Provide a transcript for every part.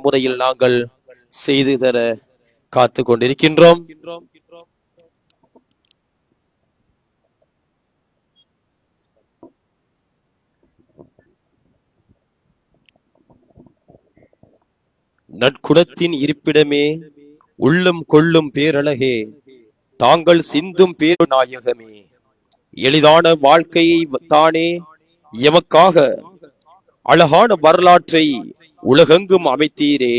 முறையில் நாங்கள் செய்து தர காத்து கொண்டிருக்கின்றோம். நற்குணத்தின் இருப்பிடமே, உள்ளம் கொள்ளும் பேரழகே, தாங்கள் சிந்தும் பேரு நாயகமே, எளிதான வாழ்க்கையை தானே எமக்காக அழகான வரலாற்றை உலகெங்கும் அமைத்தீரே.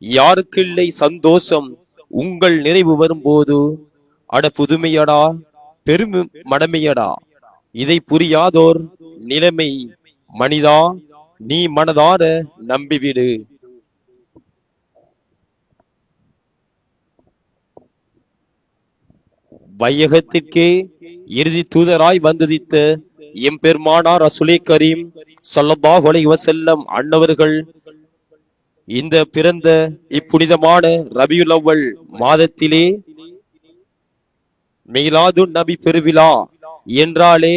யாருக்கில்லை சந்தோஷம் உங்கள் நிறைவு வரும்போது? அட புதுமையடா, பெருமை மடமையடா, இதை புரியாதோர் நிலைமை மனிதா, நீ மனதார நம்பிவிடு. வையகத்திற்கே இறுதி தூதராய் வந்ததித்த எம்பெருமானார் ரசூலே கரீம் ஸல்லல்லாஹு அலைஹி வஸல்லம் அன்னவர்கள் இந்த பிறந்த இப்புனிதமான ரபியுல் அவ்வல் மாதத்திலே மீலாது நபி பெருவிழா என்றாலே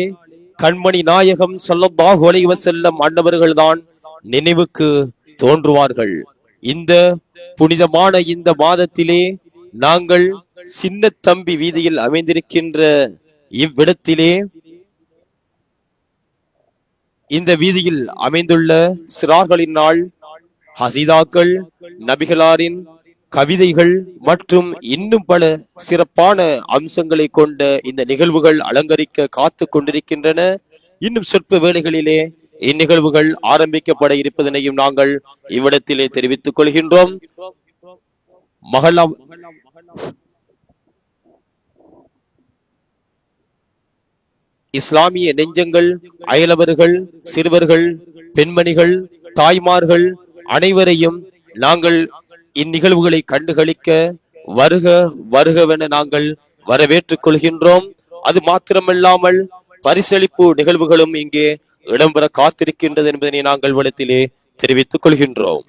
கண்மணி நாயகம் ஸல்லல்லாஹு அலைஹி வஸல்லம் அன்னவர்கள்தான் நினைவுக்கு தோன்றுவார்கள். இந்த புனிதமான இந்த மாதத்திலே நாங்கள் சின்ன தம்பி வீதியில் அமைந்திருக்கின்ற இவ்விடத்திலே இந்த வீதியில் அமைந்துள்ள சிறார்களின் நாள், ஹசீதாக்கள், நபிகளாரின் கவிதைகள் மற்றும் இன்னும் பல சிறப்பான அம்சங்களை கொண்ட இந்த நிகழ்வுகள் அலங்கரிக்க காத்து கொண்டிருக்கின்றன. இன்னும் சொற்ப வேளைகளிலே இந்நிகழ்வுகள் ஆரம்பிக்கப்பட இருப்பதனையும் நாங்கள் இவ்விடத்திலே தெரிவித்துக் கொள்கின்றோம். மஹல்லா இஸ்லாமிய நெஞ்சங்கள், அயலவர்கள், சிறுவர்கள், பெண்மணிகள், தாய்மார்கள் அனைவரையும் நாங்கள் இந்நிகழ்வுகளை கண்டுகளிக்க வருக வருகவென நாங்கள் வரவேற்றுக் கொள்கின்றோம். அது மாத்திரமல்லாமல் பரிசளிப்பு நிகழ்வுகளும் இங்கே இடம்பெற காத்திருக்கின்றது என்பதனை நாங்கள் வளத்திலே தெரிவித்துக் கொள்கின்றோம்.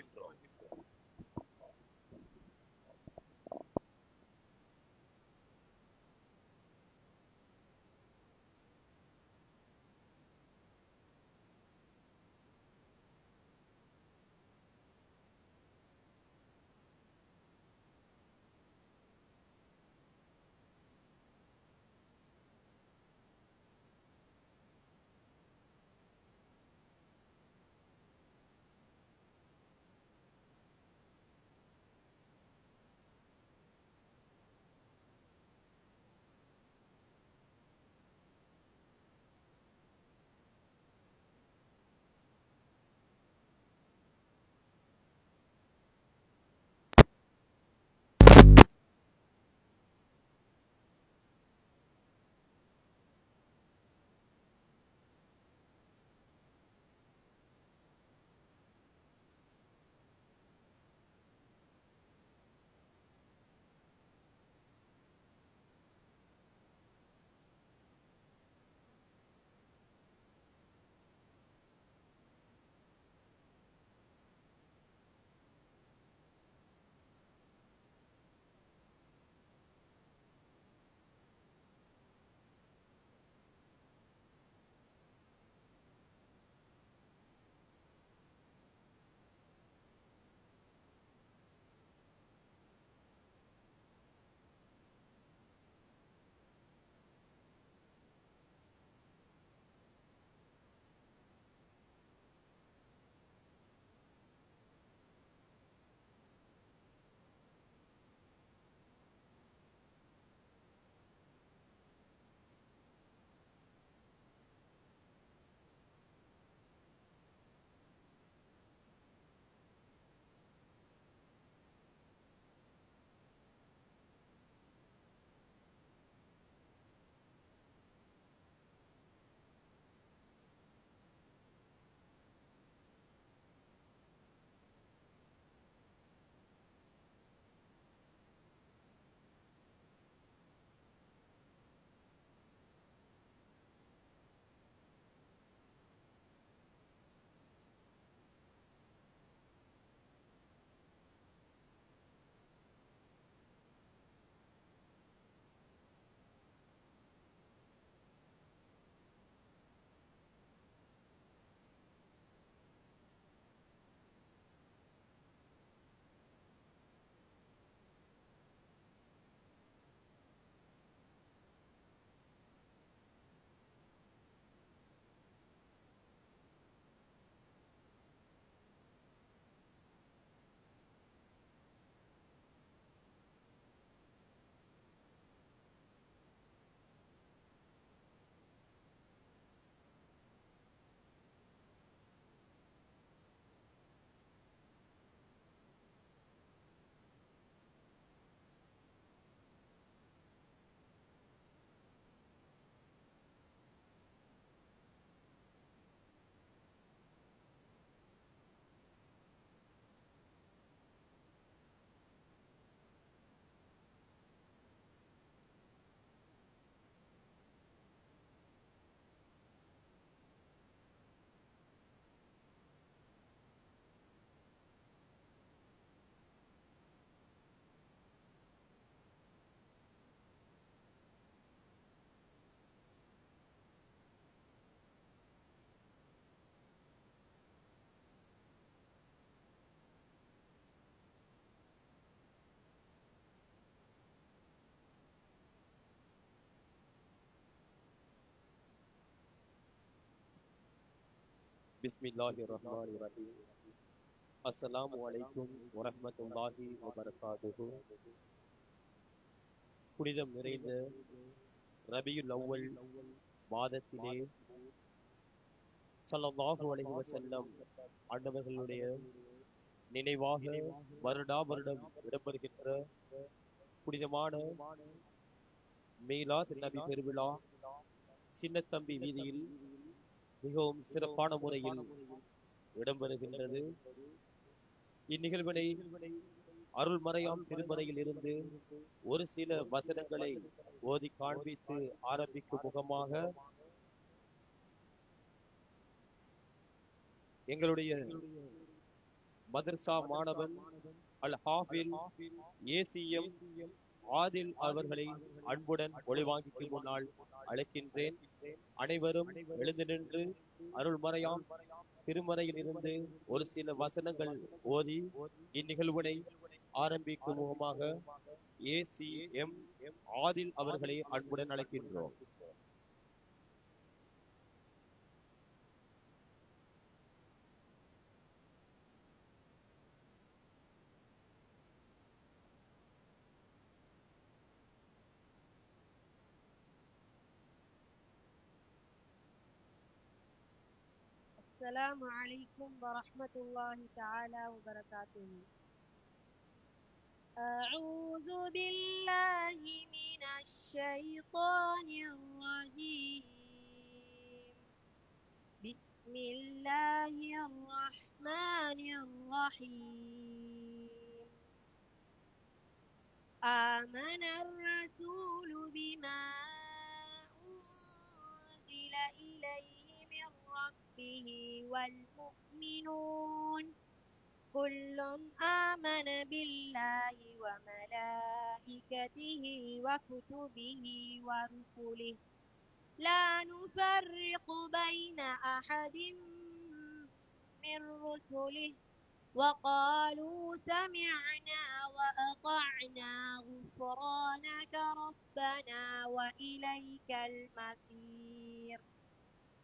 பிஸ்மில்லாஹிர்ரஹ்மானிர்ரஹீம். அஸ்ஸலாமு அலைக்கும் வரஹ்மத்துல்லாஹி வபரகாதுஹு. புனிதம் நிறைந்த ரபியுல் அவ்வல் மாதத்திலே ஸல்லல்லாஹு அலைஹி வஸல்லம் ஆண்டவர்களுடைய நினைவாக வருடா வருடம் இடம்பெறுகின்ற புனிதமான மீலாத் நபி பெருவிழா சின்னத்தம்பி வீதியில் மிகவும் சிறப்பான முறையில் இடம்பெறுகின்றது. இந்நிகழ்வினை அருள்மறையாம் திருமறையில் இருந்து ஒரு சில வசனங்களை ஓதி காண்பித்து ஆரம்பிக்கும் முகமாக எங்களுடைய மதர்சா மாணவன் அல் ஹாஃபில் ஏசிஎம் ஆதில் அவர்களை அன்புடன் ஒளிவாங்கிக்கு முன்னால் அழைக்கின்றேன். அனைவரும் எழுந்து நின்று அருள்மறையாம் திருமறையில் இருந்து ஒரு சில வசனங்கள் ஓதி இந்நிகழ்வினை ஆரம்பிக்கும் முகமாக ஏசிஎம் ஆதில் அவர்களை அன்புடன் அழைக்கின்றோம். السلام عليكم ورحمة الله تعالى وبركاته. أعوذ بالله من الشيطان الرجيم. بسم الله الرحمن الرحيم. آمن الرسول بما أنزل إليه من ربه والمؤمنون كل آمن بالله وملائكته وكتبه ورسله لا نفرق بين أحد من رسله وقالوا سمعنا وأطعنا غفرانك ربنا وإليك المصير.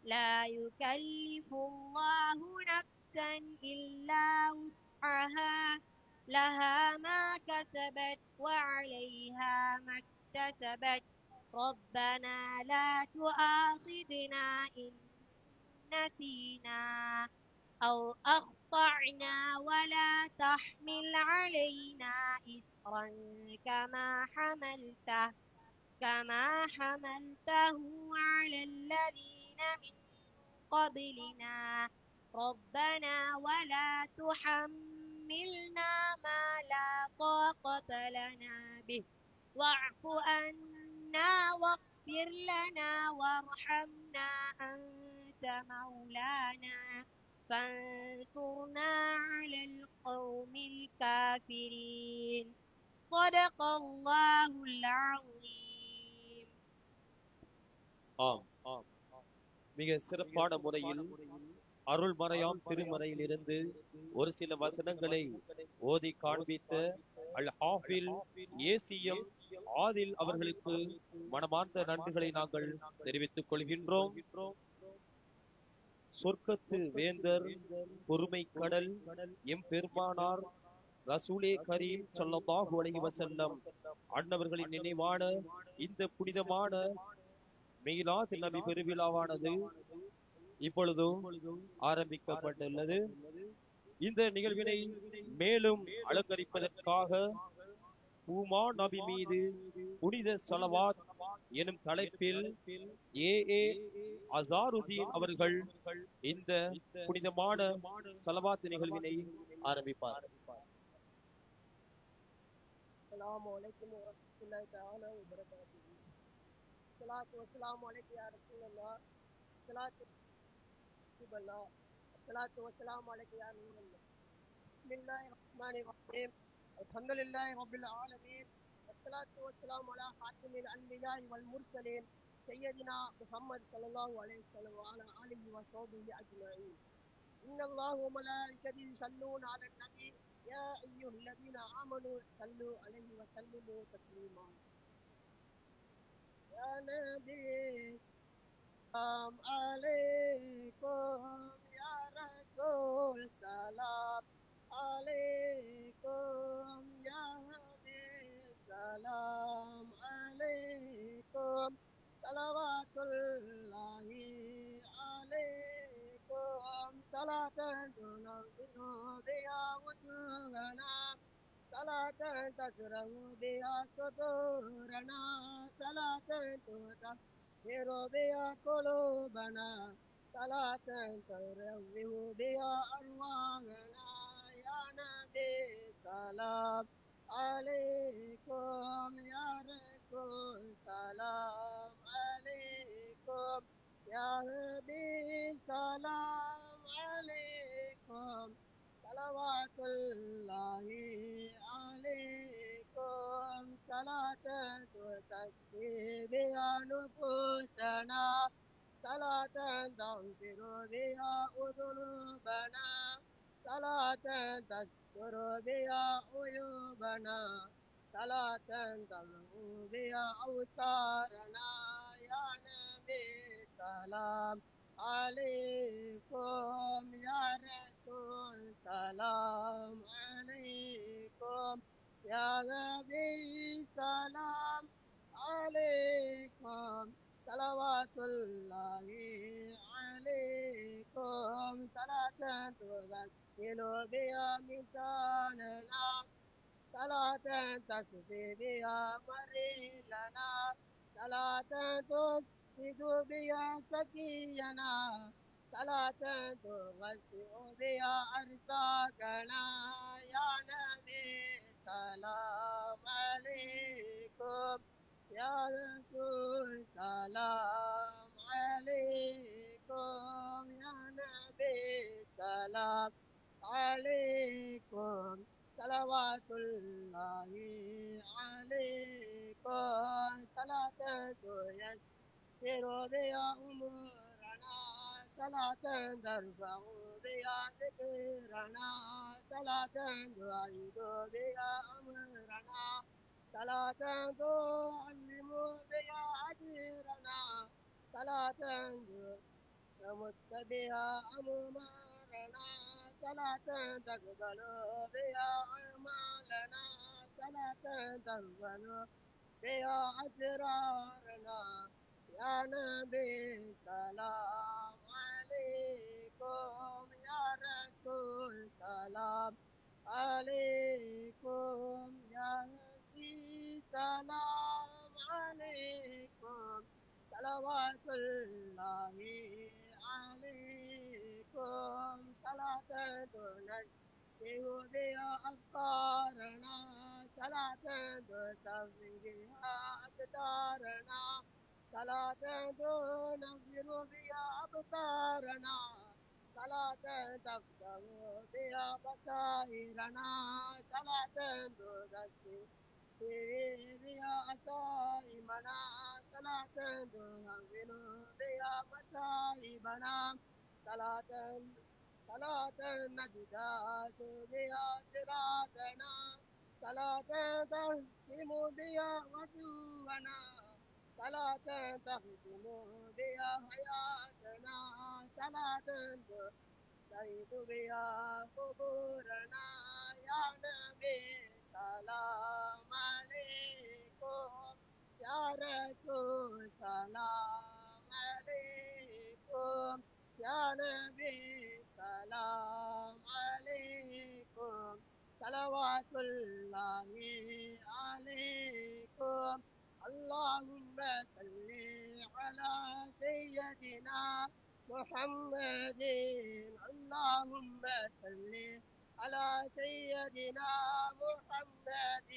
لا يكلف الله نفسا إلا وسعها لها ما كسبت وعليها ما اكتسبت ربنا لا تؤاخذنا إن نسينا أو أخطأنا ولا تحمل علينا إصرا كما حملته على الذين من قبلنا ربنا ولا تحملنا ما لا طاقة لنا به واعف عنا واغفر لنا وارحمنا أنت مولانا فانصرنا على القوم الكافرين. صدق الله العظيم. ஆம், மிக சிறப்பான முறையில் அருள்மறையாம் திருமறையில் இருந்து ஒரு சில வசனங்களை ஓதி காண்பித்த அல் ஹாஃபில் ஏசிஎம் ஆதில் அவர்களுக்கு மனமார்ந்த நன்றிகளை நாங்கள் தெரிவித்துக் கொள்கின்றோம். சொர்க்கத்து வேந்தர் பொறுமை கடல் எம் பெருமானார் ரசூலே கரீம் ஸல்லல்லாஹு அலைஹி வஸல்லம் அன்னவர்களின் நினைவான இந்த புனிதமான மீலாத் நபி பெருவிழாவானது இப்பொழுதும் ஆரம்பிக்கப்பட்டுள்ளது. இந்த நிகழ்வினை மேலும் அலங்கரிப்பதற்காக பூமா நபி மீது புனித ஸலவாத் எனும் தலைப்பில் அஸாருதீன் அவர்கள் இந்த புனிதமான ஸலவாத் நிகழ்வினை ஆரம்பிப்பார். السلام عليكم ورحمة الله تعالى وبركاته. الصلاة والسلام عليك يا رسول الله. الصلاة الله. الصلاة والسلام عليك يا نور الله. بسم الله الرحمن الرحيم. الحمد لله رب العالمين. الصلاة والسلام على خاتم الأنبياء والمرسلين سيدنا محمد صلى الله عليه وسلم وعلى آله وصحبه أجمعين. إن الله وملائكته يصلون على النبي يا أيها الذين آمنوا صلوا عليه وسلموا تسليما. يا نبي السلام عليكم يا السلام عليكم يا نبي السلام عليكم صلوات الله عليكم صلاة تنور بها وجوهنا صلاة تسره بها صدورنا صلاة تطهر بها قلوبنا صلاة تروح بها أرواحنا يا نبي سلام عليكم يا رسول سلام عليكم يا نبي سلام عليكم صلوات الله عليكم صلاة تزكي بها نفوسنا صلاة تغفر بها ذنوبنا صلاة تستر بها عيوبنا صلاة تمحو بها أوتارنا يا نبي سلام عليكم يا رسول سلام عليكم يا نبي سلام عليكم صلوات الله عليكم صلاة تغسل بها ميزاننا صلاة تكفي بها مريلنا صلاة تسجد بها سكينا صلاة تغسل بها أرزاقنا يا نبي سلام عليكم يا رسول سلام عليكم يا نبي سلام عليكم صلوات الله عليكم صلاة تيسر بها أمورنا صلاة ترفع بها ذكرنا صلاة تعيد بها أمرنا صلاة تعلم بها أجرنا صلاة تمت بها أمارنا صلاة تقبل بها أعمالنا صلاة تقبل بها أسرارنا يا نبي سلام عليكم يا رسول سلام عليكم يا نبي سلام عليكم صلوات الله عليكم صلاة تنزه بها أفكارنا صلاة تسوي بها أقدارنا صلاة تنفر بها أبصارنا صلاة تفتح بها بصائرنا صلاة تزكي بها أصائمنا صلاة تهون بها مصائبنا صلاة نجدات بها صراطنا صلاة تهزم بها عدونا صلاة تهزم بها حياتنا صلاة تزيد بها قبورنا يا نبي سلام عليكم يا رسول سلام عليكم يا نبي سلام عليكم صلوات الله عليكم اللهم صل على سيدنا محمد اللهم صل على سيدنا محمد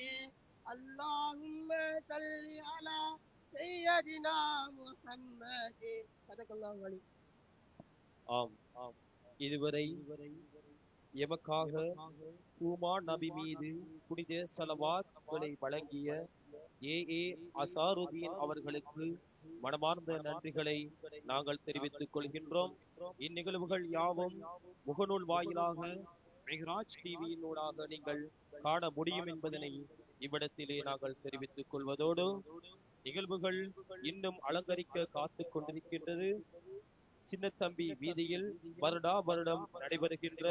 اللهم صل على سيدنا محمد صدق الله العلي ஆம், இதுவரை எமக்காக ஊமா நபி மீது புனித ஸலவாத்களை வழங்கிய ஏ அசாருதீன் அவர்களுக்கு மனமார்ந்த நன்றிகளை நாங்கள் தெரிவித்துக் கொள்கின்றோம். இந்நிகழ்வுகள் யாவும் முகநூல் வாயிலாக மெஹ்ராஜ் டிவியினூடாக நீங்கள் காண முடியும் என்பதனை இவ்விடத்திலே நாங்கள் தெரிவித்துக் கொள்வதோடு நிகழ்வுகள் இன்னும் அலங்கரிக்க காத்துக் கொண்டிருக்கின்றது. சின்னத்தம்பி வீதியில் வருடா வருடம் நடைபெறுகின்ற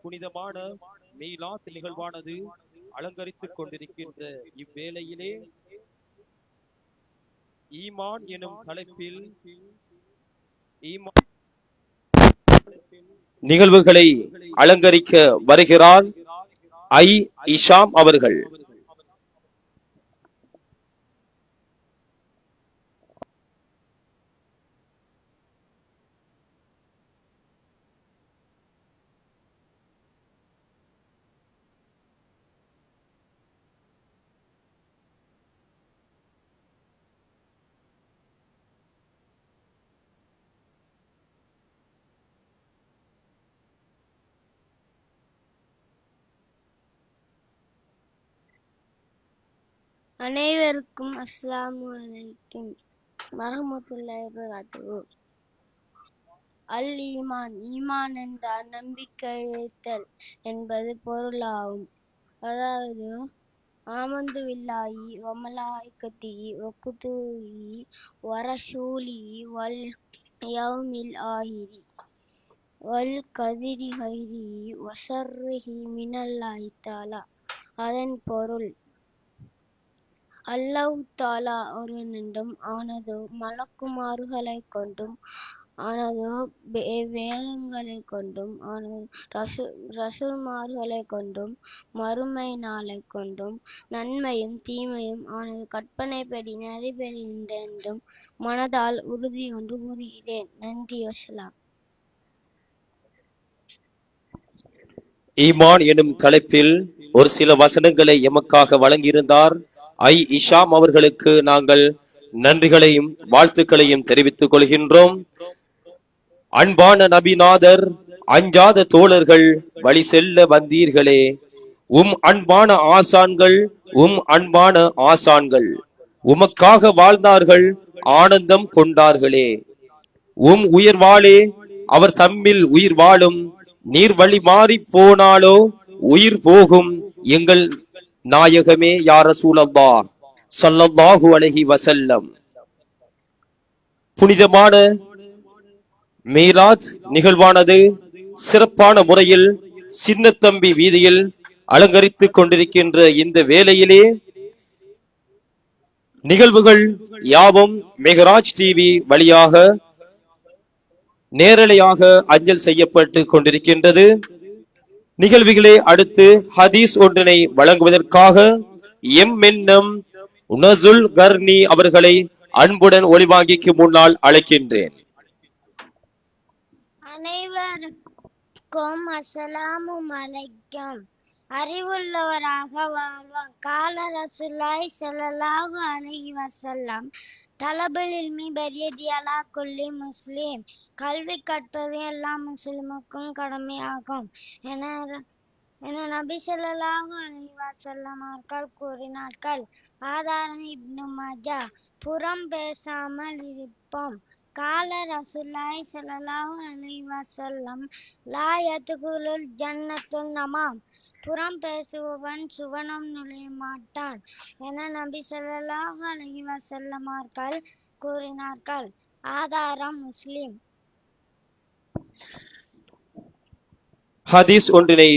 புனிதமான மீலாத் நிகழ்வானது அலங்கரித்துக் கொண்டிருக்கின்ற இவ்வேளையிலே ஈமான் எனும் தலைப்பில் நிகழ்வுகளை அலங்கரிக்க வருகிறார் ஐ இஷாம் அவர்கள். அனைவருக்கும் அஸ்ஸலாமு அலைக்கும் வரஹ்மத்துல்லாஹி வபரகாத்துஹு. அல் ஈமான், ஈமான் என்றால் நம்பிக்கை வைத்தல் என்பது பொருளாகும். அதாவது ஆமந்து பில்லாஹி வ மலாயிகத்திஹி வ குதுபிஹி வ ரசூலிஹி வல் யௌமில் ஆஹிரி வல் கதிரி ஹைரிஹி வ ஷர்ரிஹி மினல்லாஹி தஆலா. அதன் பொருள், அல்லாஹ் தஆலா ஒருவனென்றும் அவனது மலக்குமார்களைக் கொண்டும் அவனது வேதங்களைக் கொண்டும் அவனது ரசூல்மார்களைக் கொண்டும் மறுமை நாளைக் கொண்டும் நன்மையும் தீமையும் அவனது கற்பனைப்படி நடைபெறுகின்றென்றும் மனதால் உறுதி கொண்டு கூறுகிறேன். நன்றி. வஸ்ஸலாம். ஈமான் எனும் தலைப்பில் ஒரு சில வசனங்களை எமக்காக வழங்கியிருந்தார் ஐ இஷாம் அவர்களுக்கு நாங்கள் நன்றிகளையும் வாழ்த்துக்களையும் தெரிவித்துக் கொள்கின்றோம். அன்பான நபிநாதர், அஞ்சாத தோழர்கள், வழி செல்ல வந்தீர்களே, அன்பான ஆசான்கள், அன்பான ஆசான்கள் உமக்காக வாழ்ந்தார்கள், ஆனந்தம் கொண்டார்களே. உயிர்வாளே, அவர் தம்மில் உயிர் வாழும், நீர் வழி மாறி போனாலோ உயிர் போகும் எங்கள் நாயகமே யா ரசூலல்லாஹ் ஸல்லல்லாஹு அலைஹி வஸல்லம். புனிதமான மீலாத் நிகழ்வானது சிறப்பான முறையில் சின்னத்தம்பி வீதியில் அலங்கரித்துக் கொண்டிருக்கின்ற இந்த வேளையிலே நிகழ்வுகள் யாவும் மெகராஜ் டிவி வழியாக நேரலையாக அஞ்சல் செய்யப்பட்டு கொண்டிருக்கின்றது. நிகழ்வுகளே அடுத்து ஹதீஸ் ஒன்றினை வழங்குவதற்காக எம் உனசுல் கர்னி அவர்களை அன்புடன் ஒளிவாங்கிக்கு முன்னால் அழைக்கின்றேன். அனைவருக்கும் அஸ்ஸலாமு அலைக்கும். அறிவுள்ளவராக வாழ்வான். கால ரசூலுல்லாஹி ஸல்லல்லாஹு அலைஹி வஸல்லம், தலபுல் இல்மி பரியதி அலா குல்லி முஸ்லிம். கல்வி கற்பது எல்லா முஸ்லிமுக்கும் கடமையாகும் என நபி ஸல்லல்லாஹு அலைஹி வஸல்லம் அவர்கள் கூறினார்கள். ஆதாரம் இப்னு மாஜா. புறம் பேசாமல் இருப்போம். கால ரசூலுல்லாஹி ஸல்லல்லாஹு அலைஹி வஸல்லம், லா யதுகுலுல் ஜன்னத்துன் நமாம். புறம் பேசுபவன் சுவனம் நுழைய மாட்டான் என நபி ஸல்லல்லாஹு அலைஹி வஸல்லம் அவர்கள் கூறினார்கள். ஆதாரம் முஸ்லிம். ஹதீஸ் ஒன்றினை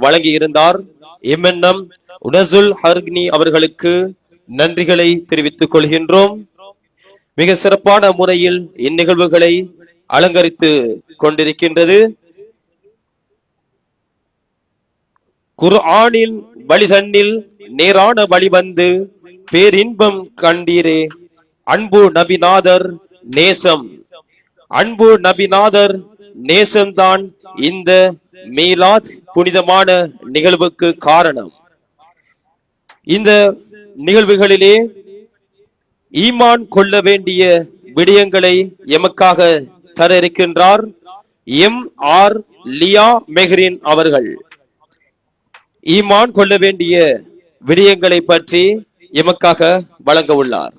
வழங்கி இருந்தார் எம் உனசுல் ஹர்னி அவர்களுக்கு நன்றிகளை தெரிவித்துக் கொள்கின்றோம். மிக சிறப்பான முறையில் இந்நிகழ்வுகளை அலங்கரித்து கொண்டிருக்கின்றது. குர்ஆனின் வழிதன்னில் நேரான வழி வந்து பேரின்பம் கண்டீரே. அன்பு நபிநாதர் நேசம். அன்பு நபிநாதர் நேசம்தான் இந்த மீலாத் புனிதமான நிகழ்வுக்கு காரணம். இந்த நிகழ்வுகளிலே ஈமான் கொள்ள வேண்டிய விடயங்களை எமக்காக தர இருக்கின்றார் எம்.ஆர். லியா மெஹ்ரின் அவர்கள். ஈமான் கொள்ள வேண்டிய விடயங்களை பற்றி எமக்காக வழங்க உள்ளார்.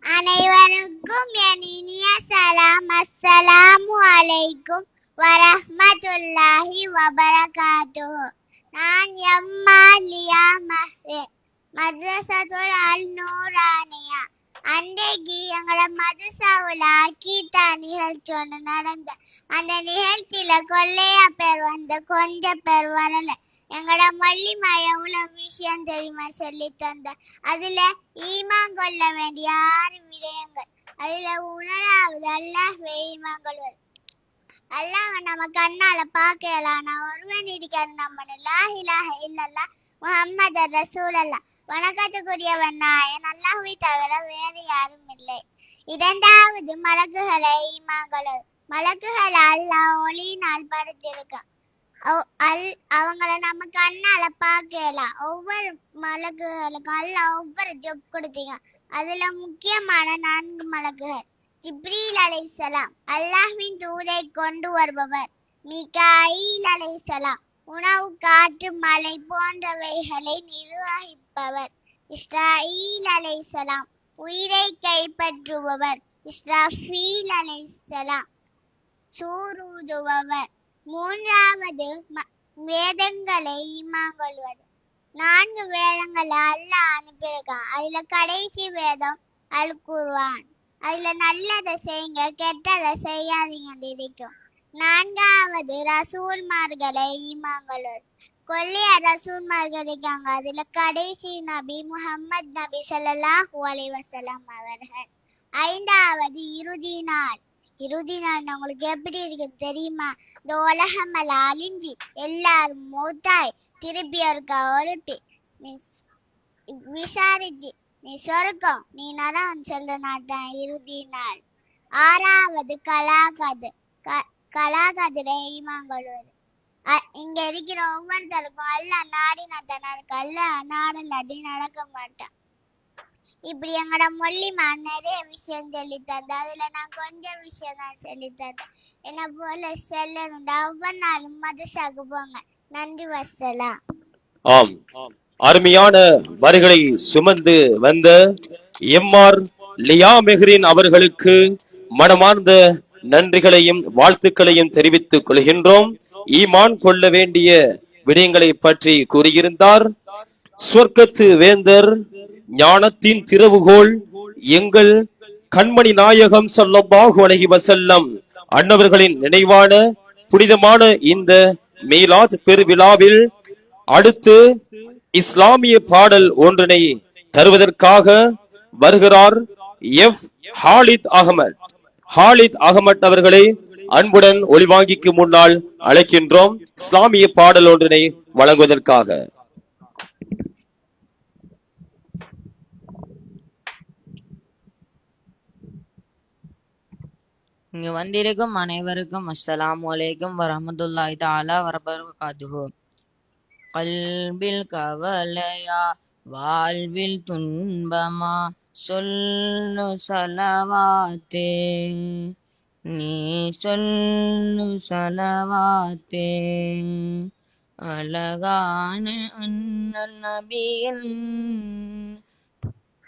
அனைவருக்கும் என் இனிய சலாம். அஸ்ஸலாமு அலைக்கும் வரஹ்மத்துல்லாஹி வபரகாத்துஹு. நான் எம்.ஆர். லியா மெஹ்ரின். மദ്ரஸத்துல் அல் நூரானியா. அன்றைக்கு எங்களோட மதரசாவுல கீதா நிகழ்ச்சி ஒன்று நடந்த. அந்த நிகழ்ச்சியில கொள்ளையா பேர் வந்த, கொஞ்ச பேர் வரல. எங்களோட மல்லிமா எவ்வளவு விஷயம் தெரியுமா சொல்லி தந்த. அதுல ஈமான் கொள்ள வேண்டிய 6 விடயங்கள். அதுல உணராவது அல்லாஹ்வே ஈமான் கொள்வது. அல்லாஹ்வை நம்ம கண்ணால பார்க்கலாம். நான் ஒருவன் இருக்கிற நம்பணும். லா இலாஹ இல்லல்லாஹ் முஹம்மது ரசூலுல்லாஹ். வணக்கத்துக்குரியவன் நாயன் அல்லாஹ்வை தவிர வேறு யாரும் இல்லை. இரண்டாவது மலக்குகளை ஈமான் கொள்வது. மலக்குகளை அல்லாஹ் ஒளியினால் படைத்திருக்கான். அவங்கள நம்ம கண்ணால பார்க்கலாம். ஒவ்வொரு மலக்குகளுக்கும் அல்லாஹ் ஒவ்வொரு ஜொப் கொடுத்தீங்க. அதுல முக்கியமான 4 மலக்குகள். ஜிப்ரீல் அலைஹிஸ்ஸலாம் அல்லாஹ்வின் தூதை கொண்டு வருபவர். மீகாயில் அலைஹிஸ்ஸலாம் உணவு, காற்று, மழை போன்றவைகளை நிர்வகிப்பவர். இஸ்ராயில் அலைஹிஸ்ஸலாம் உயிரை கைப்பற்றுபவர். இஸ்ராஃபீல் அலைஹிஸ்ஸலாம் சூரூதுபவர். மூன்றாவது வேதங்களை ஈமான் கொள்வது. 4 வேதங்களை அல்லாஹ் அனுப்பியிருக்கான். அதுல கடைசி வேதம் அல் குர்ஆன். அதுல நல்லதை செய்யுங்க, கெட்டதை செய்யாதீங்க இருக்கும். 4வது ரசூல்மார்களை ஈமான் கொள்வது. கொள்ளைய ரசூல்மார்கள் இருக்காங்க. அதுல கடைசி நபி முஹம்மது நபி ஸல்லல்லாஹு அலைஹி வஸல்லம் அவர்கள். 5வது இறுதி நாள். இறுதி நாள் உங்களுக்கு எப்படி இருக்கு தெரியுமா? இந்த உலகமெல்லாம் அழிஞ்சி எல்லாரும் மூத்தாய் திருப்பி ஒருக்கா ஒழுப்பி விசாரிச்சு நீ சொர்க்கம் நீ நரம் சொல்ற நாட்டான் இறுதி நாள். 6வது கலாகது. கலாகதிரை ஈமான் கொள்வது. இங்க இருக்கிற ஒவ்வொருத்தருக்கும் அல்லாஹ் நாடினதான் நடக்க. அல்லாஹ் நாடலாட்டி நடக்க மாட்டான். இப்படி எங்களோட மொழிமா நிறைய விஷயம் சொல்லி தந்த. அதுல நான் கொஞ்சம் விஷயம் தான் சொல்லி தந்தேன். என்ன போல செல்லணும். ஒவ்வொரு நாளும் மதரசாக்கு போங்க. நன்றி, வஸ்ஸலாம். ஆம், அருமையான வரிகளை சுமந்து வந்த எம்ஆர் லியா மெஹ்ரின் அவர்களுக்கு மனமார்ந்த நன்றிகளையும் வாழ்த்துக்களையும் தெரிவித்துக் கொள்கின்றோம். ஈமான் கொள்ள வேண்டிய விடயங்களை பற்றி கூறியிருந்தார். சொர்க்கத்து வேந்தர், ஞானத்தின் திறவுகோல், எங்கள் கண்மணி நாயகம் ஸல்லல்லாஹு அலைஹி வஸல்லம் அன்னவர்களின் நினைவான புனிதமான இந்த மீலாத் பெருவிழாவில் அடுத்து இஸ்லாமிய பாடல் ஒன்றினை தருவதற்காக வருகிறார் எஃப் ஹாலித் அகமது. ஹாலித் அகமது அவர்களை அன்புடன் ஒளிவாங்கிக்கு முன்னால் அழைக்கின்றோம் இஸ்லாமிய பாடல் ஒன்றினை வழங்குவதற்காக. இங்கு வந்திருக்கும் அனைவருக்கும் அஸ்ஸலாமு அலைக்கும் வரஹ்மத்துல்லாஹி தஆலா வபரகாத்துஹு. கல்பில் கவலையா வாழ்வில் துன்பமா சொல்லு சலவாத்தே, நீ சொல்லு சலவாத்தே. அழகான அண்ணல் நபியின்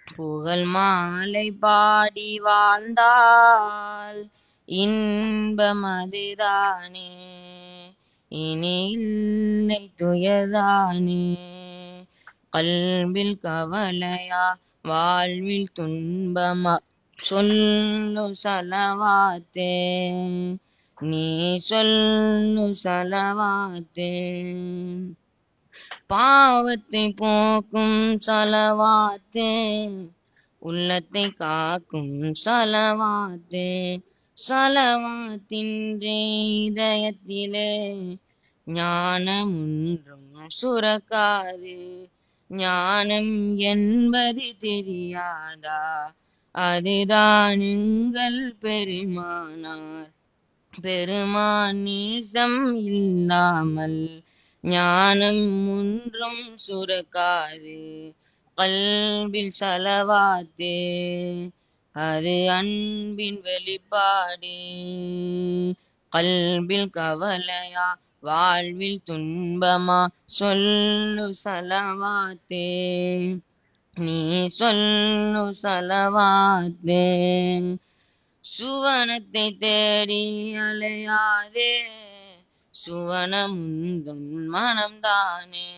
புகழ் மாலை பாடி வாழ்ந்தால் இன்பமதுதானே, இனி இல்லை துயர்தானே. கல்பில் கவலையா வாழ்வில் துன்பமா சொல்லு சலவாத்தே, நீ சொல்லு சலவாத்தே. பாவத்தை போக்கும் சலவாத்தே, உள்ளத்தை காக்கும் சலவாத்தே. சலவாத்தின்றே இதயத்திலே ஞானம் ஒன்றும் சுரக்காது. ஞானம் என்பது தெரியாதா? அதுதான் எங்கள் பெருமானார். பெருமான் நேசம் இல்லாமல் ஞானம் ஒன்றும் சுரக்காது. கல்பில் சலவாத்தே, அது அன்பின் வெளிப்பாடு. கல்பில் கவலையா வாழ்வில் துன்பமா சொல்லு சலவாத்தே, நீ சொல்லு சலவாத்தே. சுவனத்தை தேடி அலையாதே, சுவனம் உந்தன் மனம்தானே.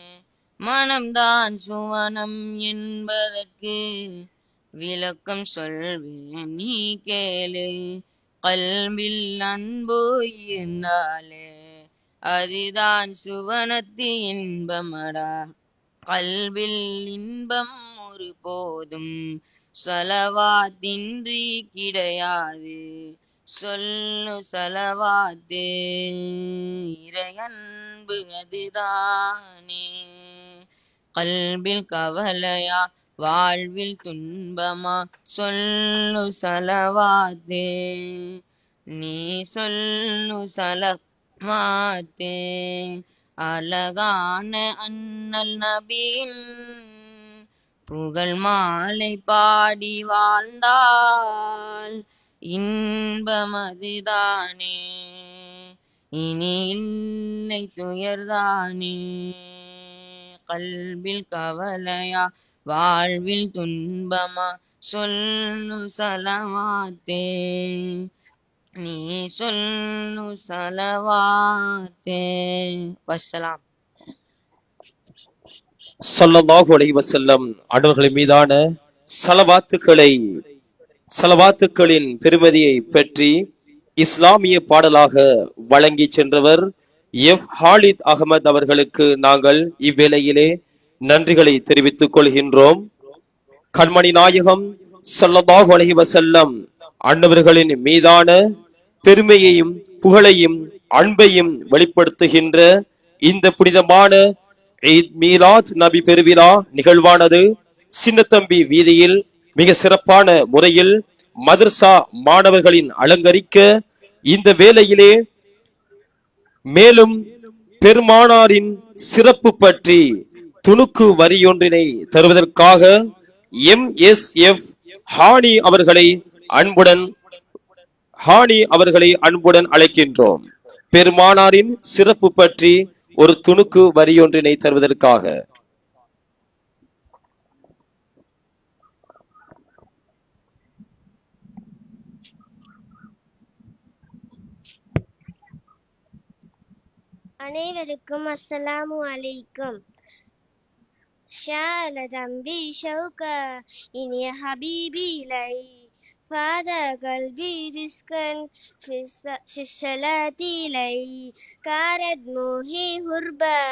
மனம்தான் சுவனம் என்பதற்கு விளக்கம் சொல்வேன் நீ கேளு. கல்வில் அன்பு இருந்தாலே அதுதான் சுவனத்து இன்பமடா. கல்வில் இன்பம் ஒரு போதும் சலவாத்தின்றி கிடையாது. சொல்லு சலவாத்து இறையன்பு அதுதானே. கல்வில் கவலையா வாழ்வில் துன்பமா சொல்லு சலவாத்து. நீ சொல்லு சலவாத்து. அழகான அண்ணல் நபியின் புகழ் மாலை பாடி வாழ்ந்தால் இன்பம் அதுதானே. இனி இல்லை துயர்தானே. கல்வில் கவலையா வாழ்வில் துன்பமா சொல்லு சலவாத்தே. நீ சொல்லு சலவாத்தே. வஸ்ஸலாம். ஸல்லல்லாஹு அலைஹி வஸல்லம் அன்னவர்களின் மீதான சலவாத்துக்களின் பெருமதியை பற்றி இஸ்லாமிய பாடலாக வழங்கி சென்றவர் எஃப் ஹாலித் அகமது அவர்களுக்கு நாங்கள் இவ்வேளையிலே நன்றிகளை தெரிவித்துக் கொள்கின்றோம். கண்மணி நாயகம் ஸல்லல்லாஹு அலைஹி வஸல்லம் அன்னவர்களின் மீதான பெருமையையும் புகழையும் அன்பையும் வெளிப்படுத்துகின்ற இந்த புனிதமான ஈத் மீலாத் நபி பெருவிழா நிகழ்வானது சின்னத்தம்பி வீதியில் மிக சிறப்பான முறையில் மதர்சா மாணவர்களின் அலங்கரிக்க இந்த வேளையிலே மேலும் பெருமானாரின் சிறப்பு பற்றி துணுக்கு வரியொன்றினை தருவதற்காக MSF ஹானி அவர்களை அன்புடன் அழைக்கின்றோம். பெருமானாரின் சிறப்பு பற்றி ஒரு துணுக்கு வரியொன்றினை தருவதற்காக. அனைவருக்கும் அஸ்ஸலாமு அலைக்கும். شال ذنبي شوكا إني حبيبي لي فاد قلبي رزقا في الصلاة لي كانت موهي هربا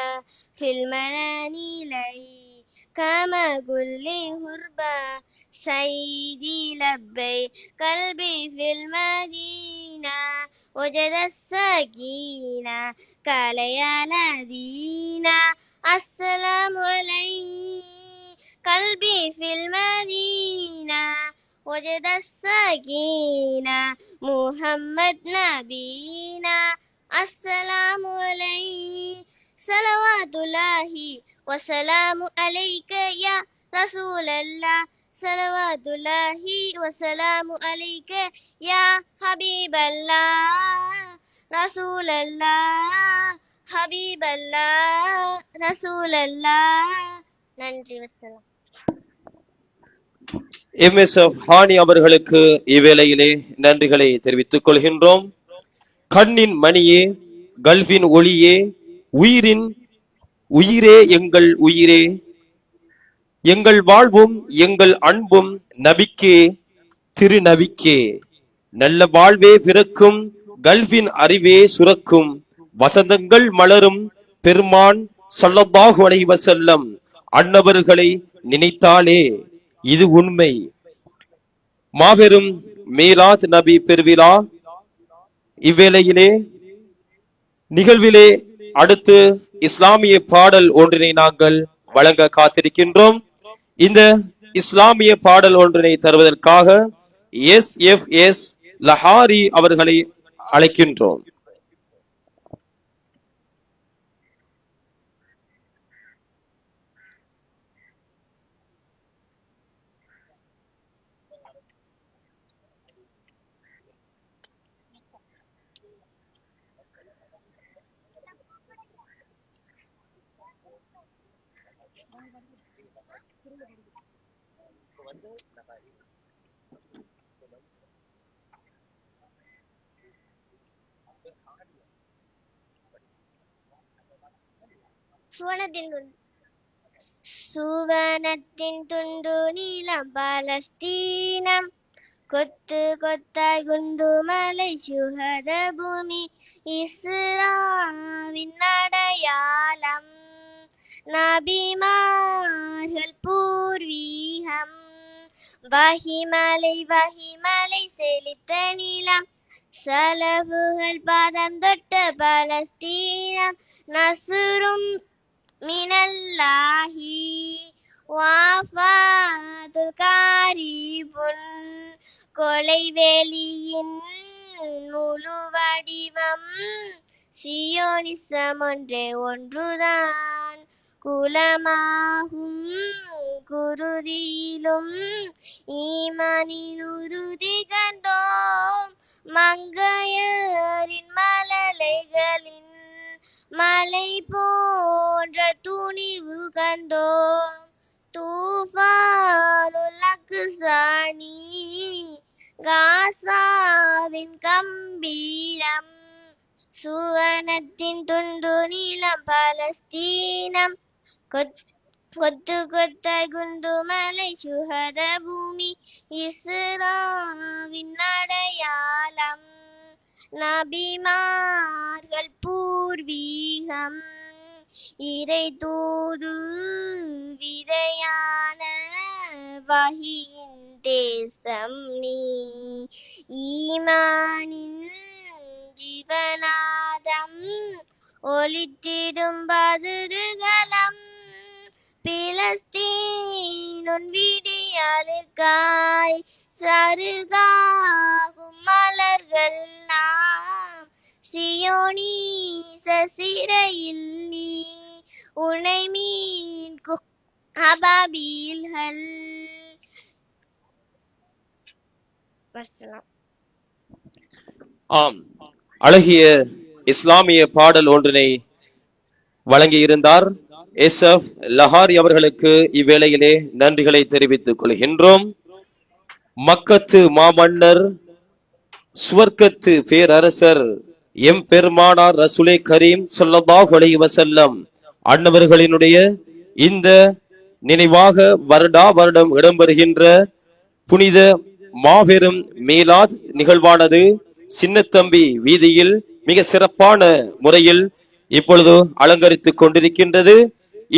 في المنان لي كما قل لي هربا سيدي لبي قلبي في المدينة وجد السكينة قال يا نادينا السلام عليك قلبي في المدينة وجد السكينة محمد نبينا السلام عليك صلوات الله وسلام عليك يا رسول الله صلوات الله وسلام عليك يا حبيب الله رسول الله حبيب الله رسول الله. நன்றி. வசலாம். MSF ஹானி அவர்களுக்கு இவ்வேளையிலே நன்றிகளை தெரிவித்துக் கொள்கின்றோம். கண்ணின் மணியே, கல்வின் ஒளியே, உயிரின் உயிரே, எங்கள் உயிரே, எங்கள் வாழ்வும் எங்கள் அன்பும் நபிக்கே, திருநபிக்கே. நல்ல வாழ்வே பிறக்கும், கல்வின் அறிவே சுரக்கும், வசந்தங்கள் மலரும் பெருமான் ஸல்லல்லாஹு அலைஹி வஸல்லம் அன்னவர்களை நினைத்தாலே இது உண்மை. மாபெரும் மீலாத் நபி பெருவிழா இவ்வேளையிலே நிகழ்விலே அடுத்து இஸ்லாமிய பாடல் ஒன்றினை நாங்கள் வழங்க காத்திருக்கின்றோம். இந்த இஸ்லாமிய பாடல் ஒன்றினை தருவதற்காக SFS லஹாரி அவர்களை அழைக்கின்றோம். சுவனத்தின் சுவனத்தின் துண்டு நீளம் பாலஸ்தீனம் கொத்து கொத்தாய் குந்துமலை சுகத பூமி இஸ்ராவின் அடையாளம் நபிமார்கள் பூர்வீகம் வகிமலை செழித்த நிலம் சலபுகள் பாதம் தொட்ட பலஸ்தீனம் நசுரும் மினல்லாஹி வாஃபாதுல் காரிபுன் கொலைவேலியின் முழு வடிவம் சியோனிசம் ஒன்றே ஒன்றுதான் குலமாகும் குருதியிலும் ஈமானின் உறுதி கண்டோம் மங்கையரின் மழலைகளின் மலை போன்ற துணிவு கண்டோம் தூஃபானுல் அக்ஸானி காசாவின் கம்பீரம் சுவனத்தின் துண்டு நீளம் பலஸ்தீனம் கொத்து கொத்தாய் குண்டுமலை சுகத பூமி இஸ்ராவின் அடையாளம் நபிமார்கள் பூர்வீகம் இறை தூது விதையான வஹியின் தேசம் நீ ஈமானின் ஜீவநாதம் ஒளித்திடும் பதிர்களம் பிலஸ்தீனுன் விடியலுக்காய் சருகாகும் மலர்கள் நாம் சியோனீச சிறையில் நீ உனை மீட்கும் அபாபீல்கள். வஸ்ஸலாம். ஆம், அழகிய இஸ்லாமிய பாடல் ஒன்றினை வழங்கியிருந்தார் எஸ்எஃப் லஹாரி அவர்களுக்கு இவ்வேளையிலே நன்றிகளை தெரிவித்துக் கொள்கின்றோம். மக்கத்து மாமன்னர் சுவர்க்கத்து பேரரசர் எம் பெருமானார் ரசூலே கரீம் ஸல்லல்லாஹு அலைஹி வஸல்லம் அன்னவர்களினுடைய இந்த நினைவாக வருடா வருடம் இடம்பெறுகின்ற புனித மாபெரும் மீலாத் நிகழ்வானது சின்னத்தம்பி வீதியில் மிக சிறப்பான முறையில் இப்பொழுது அலங்கரித்துக் கொண்டிருக்கின்றது.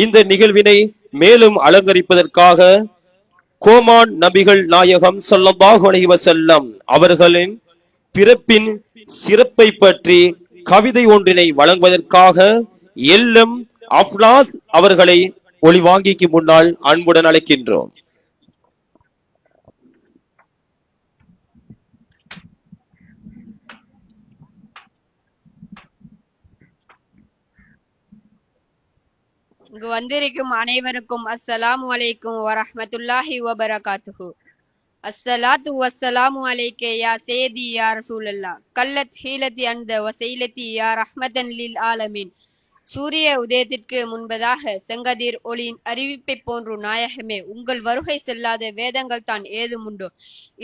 இந்த நிகழ்வினை மேலும் அலங்கரிப்பதற்காக கோமான் நபிகள் நாயகம் ஸல்லல்லாஹு அலைஹி வஸல்லம் அவர்களின் பிறப்பின் சிறப்பை பற்றி கவிதை ஒன்றினை வழங்குவதற்காக எல்எம் அஃப்னாஸ் அவர்களை ஒளிவாங்கிக்கு முன்னால் அன்புடன் அழைக்கின்றோம். இங்கு வந்திருக்கும் அனைவருக்கும் அஸ்ஸலாமு அலைக்கும் வரஹ்மத்துல்லாஹி வபரகாத்துஹு. அஸ்ஸலாத்து வஸ்ஸலாமு அலைக்க யா சேதி யா ரசூலல்லாஹ் கல்லத் ஹீலத்தி அன்த வசைலத்தி யா ரஹ்மதன் லில் ஆலமீன். சூரிய உதயத்திற்கு முன்பதாக செங்கதிர் ஒளியின் அறிவிப்பை போன்று நாயகமே, உங்கள் வருகை செல்லாத வேதங்கள் தான் ஏதுமுண்டோ?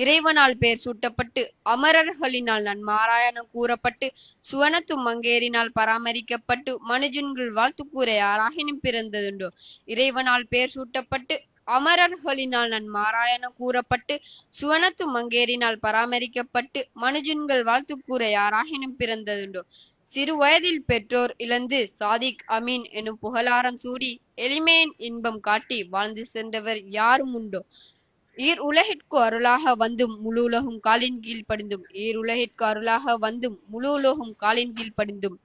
இறைவனால் பெயர் சூட்டப்பட்டு அமரர்களினால் நன்மாராயணம் கூறப்பட்டு சுவனத்து மங்கேறினால் பராமரிக்கப்பட்டு மனுஜன்கள் வாழ்த்து கூற யாராகினும் பிறந்ததுண்டோ? இறைவனால் பெயர் சூட்டப்பட்டு அமரர்களினால் நன்மாராயணம் கூறப்பட்டு சுவனத்து மங்கேறினால் பராமரிக்கப்பட்டு மனுஜன்கள் வாழ்த்து கூற யாராகினும் பிறந்ததுண்டோ? சிறு வயதில் பெற்றோர் இழந்து சாதிக் அமீன் எனும் புகழாரம் சூடி எளிமையின் இன்பம் காட்டி வாழ்ந்து சென்றவர் யாரும் உண்டோ? ஈர் உலகிற்கு அருளாக வந்தும் முழு உலகும் காலின் கீழ் படிந்தும் ஈர் உலகிற்கு அருளாக வந்தும் முழு உலகும் காலின் கீழ் படிந்தும்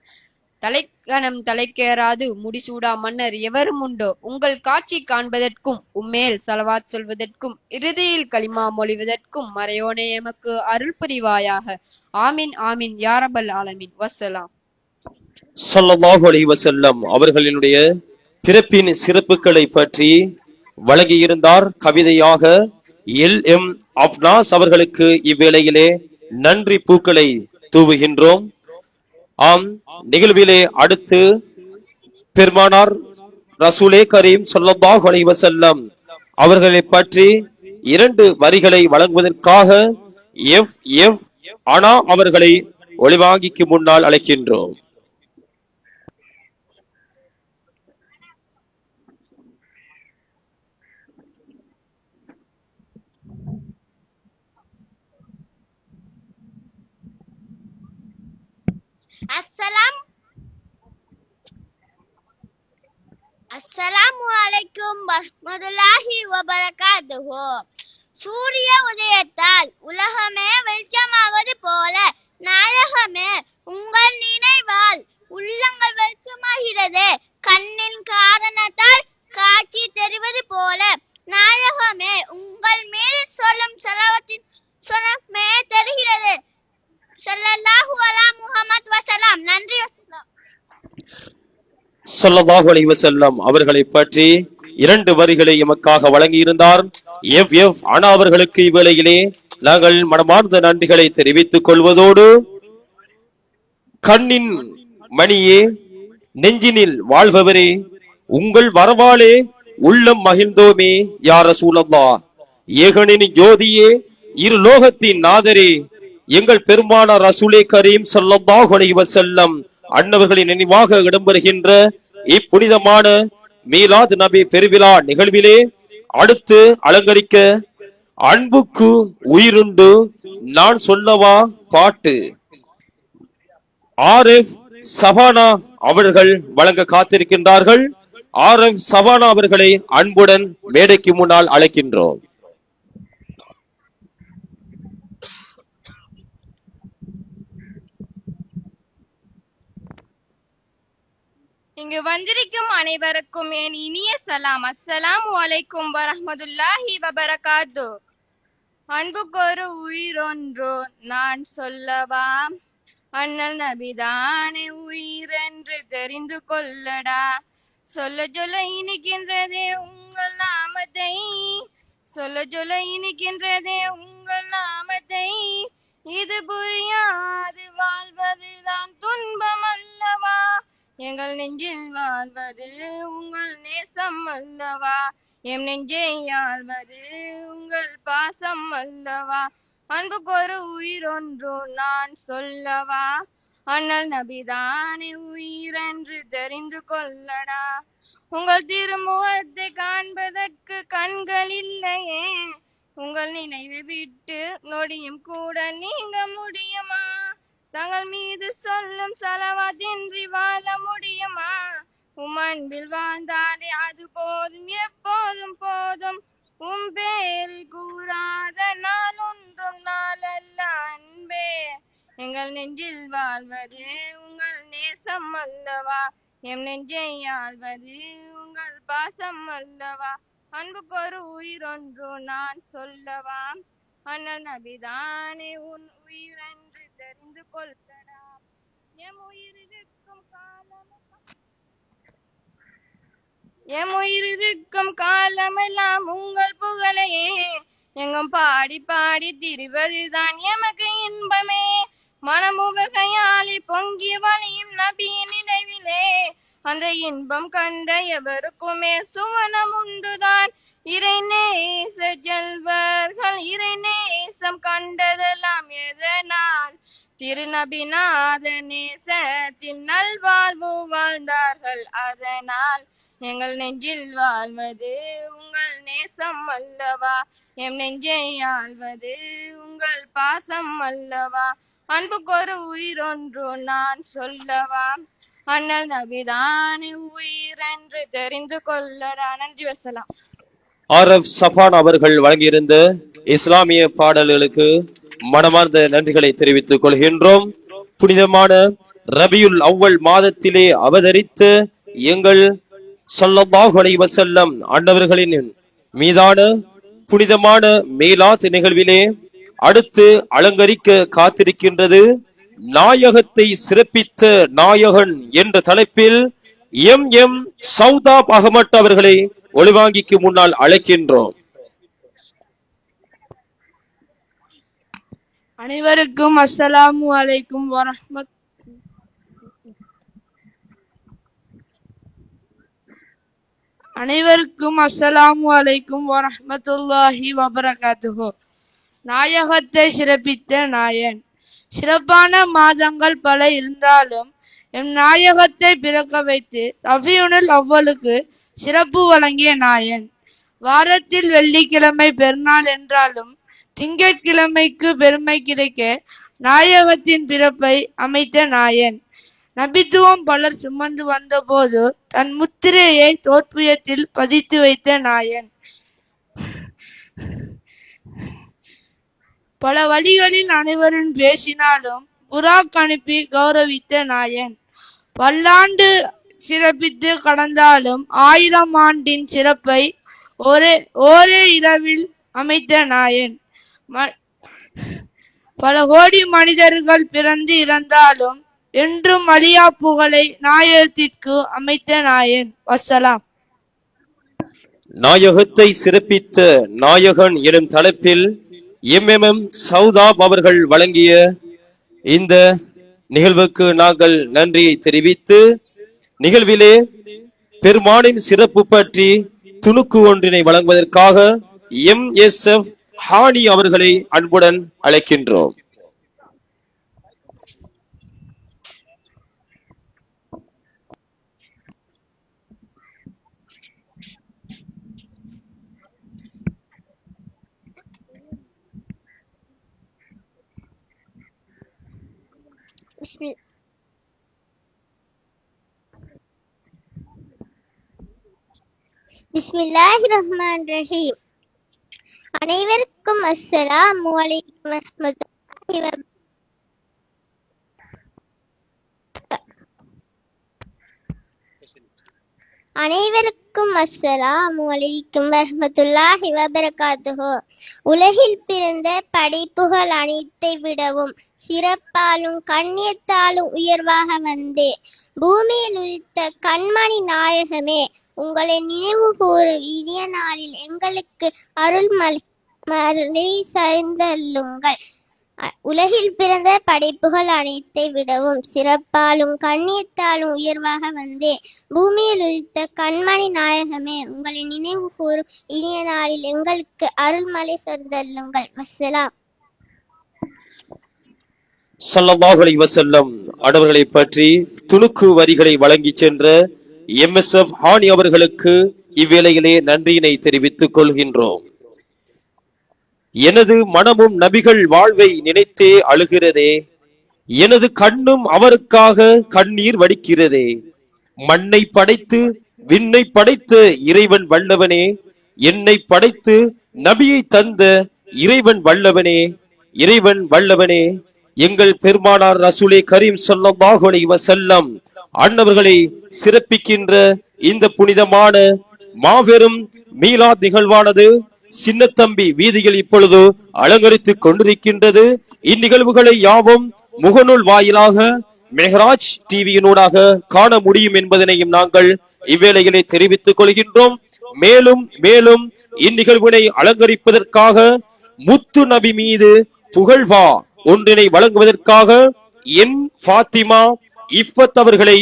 தலைக்கணம் தலைக்கேறாது முடிசூடா மன்னர் எவரும் உண்டோ? உங்கள் காட்சி காண்பதற்கும் உம்மேல் சலவாத் சொல்வதற்கும் இறுதியில் களிமா மொழிவதற்கும் மறையோனே எமக்கு அருள் புரிவாயாக. ஆமீன் ஆமீன் யா ரப்பல் ஆலமீன். வஸ்ஸலாம். ஸல்லல்லாஹு அலைஹி வஸல்லம் அவர்களினுடைய பிறப்பின் சிறப்புகளை பற்றி வழங்கியிருந்தார் கவிதையாக எல்எம் அஃப்னாஸ் அவர்களுக்கு இவ்வேளையிலே நன்றி பூக்களை தூவுகின்றோம். ஆம், நிகழ்விலே அடுத்து பெருமானார் ரசூலே கரீம் ஸல்லல்லாஹு அலைஹி வஸல்லம் அவர்களை பற்றி 2 வரிகளை வழங்குவதற்காக எஃப் அனா அவர்களை ஒளிவாங்கிக்கு முன்னால் அழைக்கின்றோம். வரஹ்மத்துல்லாஹி வபரகாத்துஹு. சூரிய உதயத்தால் உலகமே வெளிச்சமாவது போல நாயகமே உங்கள் நினைவால் உள்ளங்கள் வெளிச்சமாகிறது. கண்ணின் காரணத்தால் காட்சி தெரிவது போல நாயகமே உங்கள் மீது சொல்லும் செலவத்தின் சொலமே தெரிகிறது. ஸல்லல்லாஹு அலா முஹம்மத் வஸலாம். நன்றி வஸலாம். ஸல்லல்லாஹு அலைஹி வஸல்லம் அவர்களை பற்றி 2 வரிகளை எமக்காக வழங்கியிருந்தார். எஃப் அனா அவர்களுக்கு இவ்வேளையிலே நாங்கள் மனமார்ந்த நன்றிகளை தெரிவித்துக் கொள்வதோடு, கண்ணின் மணியே, நெஞ்சினில் வாழ்பவரே, உங்கள் வரவாலே உள்ளம் மகிழ்ந்தோமே யா ரசூலல்லாஹ். ஏகனின் ஜோதியே, இரு லோகத்தின் நாதரே, எங்கள் பெருமானார் ரசூலே கரீம் ஸல்லல்லாஹு அலைஹி வஸல்லம் அன்னவர்களின் நினைவாக இடம்பெறுகின்ற இப்புனிதமான மீலாத் நபி பெருவிழா நிகழ்விலே அடுத்து அலங்கரிக்க அன்புக்கு உயிருண்டு நான் சொல்லவா பாட்டு RF சபானா அவர்கள் வழங்க காத்திருக்கின்றார்கள். RF சபானா அவர்களை அன்புடன் மேடைக்கு முன்னால் அழைக்கின்றோம். இங்கு வந்திருக்கும் அனைவருக்கும் என் இனிய சலாம். அஸ்ஸலாமு அலைக்கும் வரஹ்மத்துல்லாஹி வபரகாத்து. அன்புக்கொரு உயிரொன்று நான் சொல்லவா, அண்ணல் நபிதானே உயிரென்று தெரிந்து கொள்ளடா. சொல்ல சொல்ல இனிக்கின்றதே உங்கள் நாமத்தை, சொல்ல சொல்ல இனிக்கின்றதே உங்கள் நாமத்தை. இது புரியாது வாழ்வதுதான் துன்பம் அல்லவா, எங்கள் நெஞ்சில் வாழ்வது உங்கள் நேசம் அல்லவா, எம் நெஞ்சை ஆள்வது உங்கள் பாசம் அல்லவா. அன்புக்கொரு உயிரொன்று நான் சொல்லவா, அண்ணல் நபிதானே உயிரென்று தெரிந்து கொள்ளடா. உங்கள் திருமுகத்தை காண்பதற்கு கண்கள் இல்லையே, உங்கள் நினைவை விட்டு நொடியும் கூட நீங்க முடியுமா. தங்கள் மீது சொல்லும் சலவாத்தின்றி வாழ முடியுமா. அன்பில் வாழ்ந்தாலே அது போதும், எப்போதும் போதும். பேரை கூறாத நாள் ஒன்றும் நாளல்ல அன்பே, எங்கள் நெஞ்சில் வாழ்வது உங்கள் நேசம் அல்லவா, எம் நெஞ்சை ஆள்வது உங்கள் பாசம் அல்லவா. அன்புக்கொரு உயிரொன்று நான் சொல்லவா, அண்ணல் நபிதானே உன் உயிரென்று தெரிந்து கொள்ளடா. எம் உயிரிருக்கும் காலமெல்லாம் உங்கள் புகழையே எங்கும் பாடி பாடி திரிவதுதான் எமக்கு இன்பமே. மனமுவகையாலே பொங்கிய வழியும் நபியின் நினைவிலே அந்த இன்பம் கண்ட எவருக்குமே சுவனம் உண்டுதான். இறை நேச செல்வர்கள் இறை நேசம் கண்டதெல்லாம் எதனால், திருநபிநாத நேசத்தில் நல்வாழ்வு வாழ்ந்தார்கள் அதனால். எங்கள் நெஞ்சில் வாழ்வது உங்கள் நேசம் அல்லவா, எம் நெஞ்சை ஆள்வது உங்கள் பாசம் அல்லவா. அன்புக்கொரு உயிரொன்று நான் சொல்லவா, அண்ணல் நபிதானே உயிரென்று தெரிந்து கொள்ளடா. நன்றி வசலாம். RF சபான் அவர்கள் வழங்கியிருந்த இஸ்லாமிய பாடல்களுக்கு மனமார்ந்த நன்றிகளை தெரிவித்துக் கொள்கின்றோம். புனிதமான ரபியுல் அவ்வல் மாதத்திலே அவதரித்த எங்கள் ஸல்லல்லாஹு அலைஹி வஸல்லம் ஆண்டவர்களின் மீதான புனிதமான மீலாத் நிகழ்விலே அடுத்து அலங்கரிக்க காத்திருக்கின்றது நாயகத்தை சிறப்பித்த நாயகன் என்ற தலைப்பில் எம் சௌதாப் அகமட் அவர்களை ஒளிவாங்கிக்கு முன்னால் அழைக்கின்றோம். அனைவருக்கும் அஸ்ஸலாமு அலைக்கும் வரஹ்மத் அனைவருக்கும் அஸ்ஸலாமு அலைக்கும் வரஹ்மத்துல்லாஹி வபரகாத்துஹு. நாயகத்தை சிறப்பித்த நாயன். சிறப்பான மாதங்கள் பல இருந்தாலும் எம் நாயகத்தை பிறக்க வைத்து ரபியுல் அவ்வலுக்கு சிறப்பு வழங்கிய நாயன். வாரத்தில் வெள்ளிக்கிழமை பெருநாள் என்றாலும் திங்கட்கிழமைக்கு பெருமை கிடைக்க நாயகத்தின் பிறப்பை அமைத்த நாயன். நபித்துவம் பலர் சுமந்து வந்தபோது தன் முத்திரையை தோற்புயத்தில் பதித்து வைத்த நாயன். பல வழிகளில் அனைவரும் பேசினாலும் புறாக் அனுப்பி கௌரவித்த நாயன். பல்லாண்டு சிறப்பித்து கடந்தாலும் 1000 ஆண்டின் சிறப்பை ஒரே இரவில் அமைத்த நாயன். பல கோடி மனிதர்கள் பிறந்து இறந்தாலும் என்றும் அழியா புகழை நாயகத்திற்கு அமைத்த நாயன். வஸ்ஸலாம். நாயகத்தை சிறப்பித்த நாயகன் எனும் தலைப்பில் எம்எம்எம் சௌதாப் அவர்கள் வழங்கிய இந்த நிகழ்வுக்கு நாங்கள் நன்றியை தெரிவித்து நிகழ்விலே பெருமானின் சிறப்பு பற்றி துணுக்கு ஒன்றினை வழங்குவதற்காக எம்எஸ்எஃப் ஹானி அவர்களை அன்புடன் அழைக்கின்றோம். பிஸ்மில்லாஹிர்ரஹ்மானிர்ரஹீம். அனைவருக்கும் அஸ்ஸலாமு அலைக்கும் வரஹ்மத்துல்லாஹி வபரகாத்துஹு. உலகில் பிறந்த படைப்புகள் அனைத்தை விடவும் சிறப்பாலும் கண்ணியத்தாலும் உயர்வாக வந்தே பூமியில் உதித்த கண்மணி நாயகமே, உங்களை நினைவு கூறும் இனிய நாளில் எங்களுக்கு அருள் மழை சாய்ந்தள்ளுங்கள். உலகில் பிறந்த படைப்புகள் அனைத்தை விடவும் சிறப்பாலும் கண்ணியத்தாலும் உயர்வாக வந்தே பூமியில் உதித்த கண்மணி நாயகமே, உங்களை நினைவு கூறும் இனிய நாளில் எங்களுக்கு அருள்மலை சொர்ந்தள்ளுங்கள். வஸ்ஸலாம். ஸல்லல்லாஹு அலைஹி வஸல்லம் அன்னவர்களை பற்றி துணுக்கு வரிகளை வழங்கி சென்ற எம்எஸ்எஃப் ஹானி அவர்களுக்கு இவ்வேளையிலே நன்றியினை தெரிவித்துக் கொள்கின்றோம். எனது மனமும் நபிகள் வாழ்வை நினைத்தே அழுகிறதே, எனது கண்ணும் அவருக்காக கண்ணீர் வடிக்கிறதே. மண்ணை படைத்து விண்ணை படைத்த இறைவன் வல்லவனே, என்னை படைத்து நபியை தந்த இறைவன் வல்லவனே, இறைவன் வல்லவனே. எங்கள் பெருமானார் ரசூலே கரீம் ஸல்லல்லாஹு அலைஹி வஸல்லம் அன்னவர்களை சிறப்பிக்கின்ற இந்த புனிதமான மாபெரும் மீலாத் நிகழ்வானது சின்னத்தம்பி வீதியில் இப்பொழுது அலங்கரித்துக் கொண்டிருக்கின்றது. இந்நிகழ்வுகளை யாவும் முகநூல் வாயிலாக மெஹராஜ் டிவியினூடாக காண முடியும் என்பதனையும் நாங்கள் இவ்வேளையிலே தெரிவித்துக் கொள்கின்றோம். மேலும் மேலும் இந்நிகழ்வினை அலங்கரிப்பதற்காக முத்து நபி மீது புகழ்வா ஒன்றினை வழங்குவதற்காக என் ஃபாத்திமா இஃபத் அவர்களை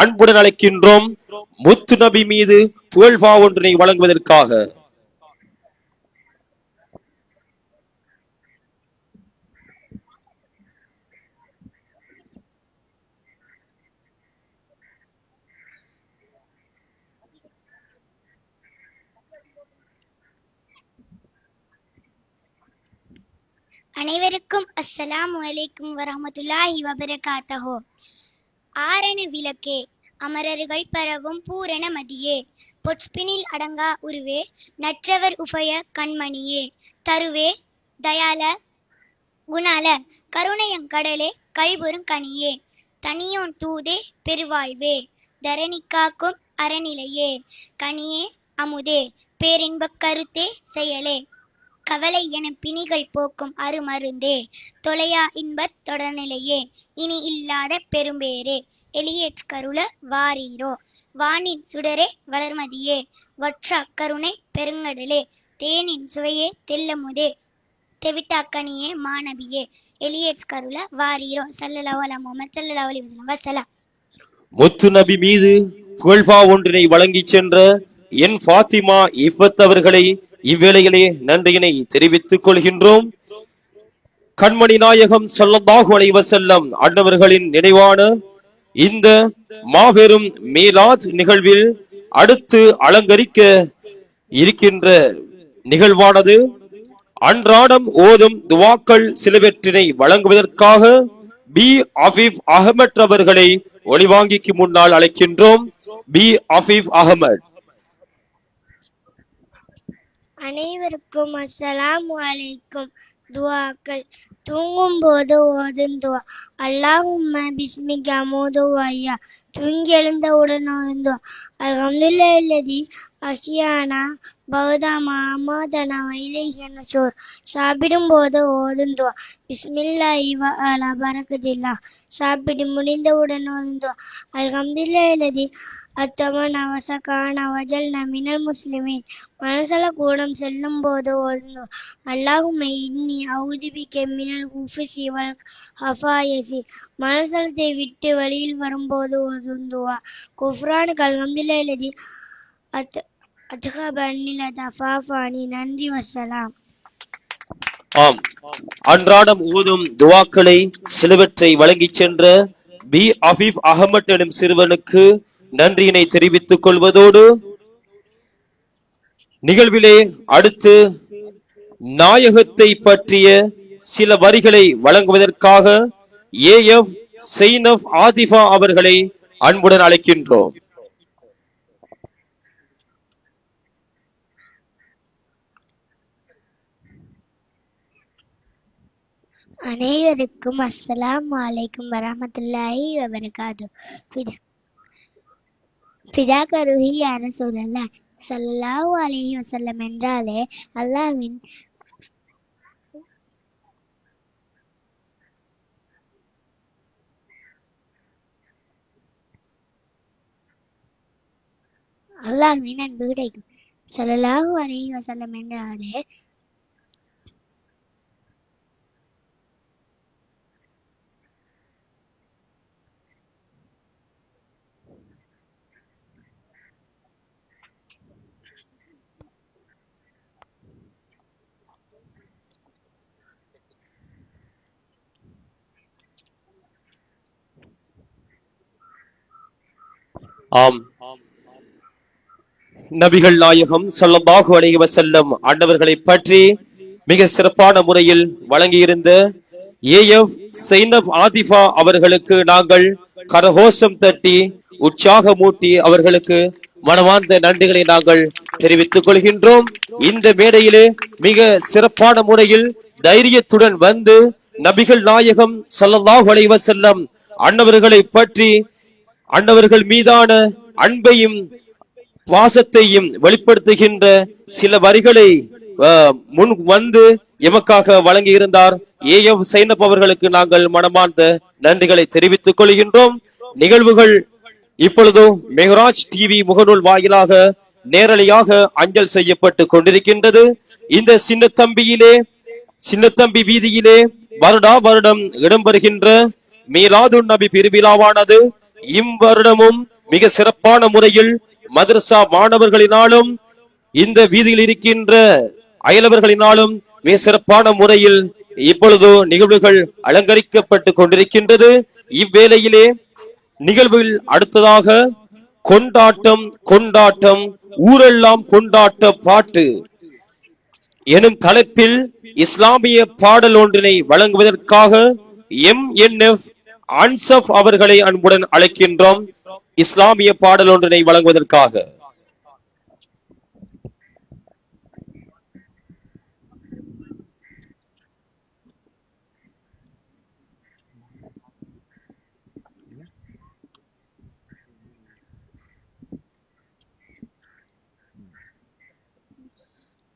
அன்புடன் அழைக்கின்றோம். முத்து நபி மீது புகழ்வா ஒன்றினை வழங்குவதற்காக. அனைவருக்கும் அஸ்ஸலாமு அலைக்கும் வரஹ்மத்துல்லாஹி வபரகாத்துஹு. ஆரண விளக்கே, அமரர்கள் பரவும் பூரண மதியே, பொற்பினில் அடங்கா உருவே, நற்றவர் உபய கண்மணியே, தருவே தயால குணால கருணையங்கடலே கழிபுறும் கனியே, தனியோன் தூதே பெருவாழ்வே, தரணி காக்கும் அறநிலையே, கனியே அமுதே பேரின்பக் கருத்தே செயலே, கவலை என பிணிகள் போக்கும் அருமருந்தே, தொலையா இன்பத் தொடர்நிலையே, இனி இல்லாத பெரும்பேரே, எளியேற் கருள வாரீரோ, வானின் சுடரே வளர்மதியே, வற்றா கருணை பெருங்கடலே, தேனின் சுவையே தெல்லமுதே, தெவிட்டாக்கனியே மாநபியே, எளியேற் கருள வாரீரோ. ஸல்லல்லாஹு அலா முஹம்மத் ஸல்லல்லாஹு அலைஹி வஸல்லம். வஸ்ஸலாம். முத்து நபி மீது புகழ்பா ஒன்றினை வழங்கி சென்ற என் ஃபாத்திமா இஃபத் அவர்களை இவ்வேளையிலே நன்றியினை தெரிவித்துக் கொள்கின்றோம். கண்மணி நாயகம் ஸல்லல்லாஹு அலைஹி வஸல்லம் அன்னவர்களின் நினைவான இந்த மாபெரும் மீலாத் நிகழ்வில் அடுத்து அலங்கரிக்க இருக்கின்ற நிகழ்வானது அன்றாடம் ஓதும் துவாக்கள் சிலவற்றினை வழங்குவதற்காக பி ஆஃபிப் அஹமத் அவர்களை ஒளிவாங்கிக்கு முன்னால் அழைக்கின்றோம் பி ஆஃபிப் அகமது. அனைவருக்கும் அஸ்ஸலாமு அலைக்கும். துஆக்கள். தூங்கும் போது ஓதும் துஆ. அல்லாஹும்ம பிஸ்மிக அமூது வய்யா. தூங்கி எழுந்தவுடன் ஓதும் துஆ. அல்ஹம்துலில்லாஹி அஹ்யானா பஅதமா அமாதனா வ இலைஹி நுஷூர். சாப்பிடும் போது ஓதும் துஆ. பிஸ்மில்லாஹி வ அலா பரக்கத்தில்லாஹ். சாப்பிட்டு முடிந்தவுடன் ஓதும் துஆ. அல்ஹம்துலில்லாஹி அத்தமனா வசகானா வஜல்னா மினல் முஸ்லிமீன். மனசல கூடம் செல்லும் போது ஓதும் அல்லாஹும்ம இன்னி அவுதுபிக்க மினல் குஃபுசி வல் ஹஃபாயசி. மனசலத்தை விட்டு வழியில் வரும்போது ஓதும் துஆ. குஃப்ரானுக்கு அல்ஹம்துலில்லாஹி அத்ஹபனில் தஃபாஃபானி. நன்றி வஸ்ஸலாம். ஆம், அன்றாடம் ஓதும் துவாக்களை சிலவற்றை வழங்கிச் சென்ற பி ஆஃபிப் அகமது எனும் சிறுவனுக்கு நன்றியினை தெரிவித்துக் கொள்வதோடு நிகழ்விலே அடுத்து நாயகத்தை பற்றிய சில வரிகளை வழங்குவதற்காக ஏஎஃப் சைனப் ஆதிஃபா அவர்களை அன்புடன் அழைக்கின்றோம். அனைவருக்கும் அஸ்ஸலாமு அலைக்கும் வரஹ்மத்துல்லாஹி வபரகாத்துஹு. பிதாக்க ரூஹி யா ரசூலல்லாஹ் ஸல்லல்லாஹு அலைஹி வஸல்லம் என்றாலே அல்லாஹ்வின் அன்பு கிடைக்கும். ஸல்லல்லாஹு அலைஹி வஸல்லம் என்றாலே ஆம், நபிகள் நாயகம் ஸல்லல்லாஹு அலைஹி வஸல்லம் ஆண்டவர்களை பற்றி மிக சிறப்பான முறையில் வழங்கியிருந்த ஏஎஃப் சைனப் ஆதிஃபா அவர்களுக்கு நாங்கள் கரகோஷம் தட்டி உற்சாகமூட்டி அவர்களுக்கு மனமார்ந்த நன்றிகளை நாங்கள் தெரிவித்துக் கொள்கின்றோம். இந்த மேடையிலே மிக சிறப்பான முறையில் தைரியத்துடன் வந்து நபிகள் நாயகம் ஸல்லல்லாஹு அலைஹி வஸல்லம் அன்னவர்களை பற்றி அன்னவர்கள் மீதான அன்பையும் வாசத்தையும் வெளிப்படுத்துகின்ற சில வரிகளை முன் வந்து எமக்காக வழங்கி இருந்தார் ஏஎஃப் சைனப் அவர்களுக்கு நாங்கள் மனமார்ந்த நன்றிகளை தெரிவித்துக் கொள்கின்றோம். நிகழ்வுகள் இப்பொழுது மெஹராஜ் டிவி முகநூல் வாயிலாக நேரலையாக அஞ்சல் செய்யப்பட்டு கொண்டிருக்கின்றது. இந்த சின்னத்தம்பி வீதியிலே வருடா வருடம் இடம்பெறுகின்ற மீலாதுன் நபி பெருவிழாவானது இவ்வருடமும் மிக சிறப்பான முறையில் மதரசா மாணவர்களினாலும் இந்த வீதியில் இருக்கின்ற அயலவர்களினாலும் மிக சிறப்பான முறையில் இப்பொழுது நிகழ்வுகள் அலங்கரிக்கப்பட்டு கொண்டிருக்கின்றது. இவ்வேளையிலே நிகழ்வில் அடுத்ததாக கொண்டாட்டம் கொண்டாட்டம் ஊரெல்லாம் கொண்டாட்ட பாட்டு எனும் தலைப்பில் இஸ்லாமிய பாடல் ஒன்றினை வழங்குவதற்காக MNF அன்சப் அவர்களை அன்புடன் அழைக்கின்றோம். இஸ்லாமிய பாடல் ஒன்றினை வழங்குவதற்காக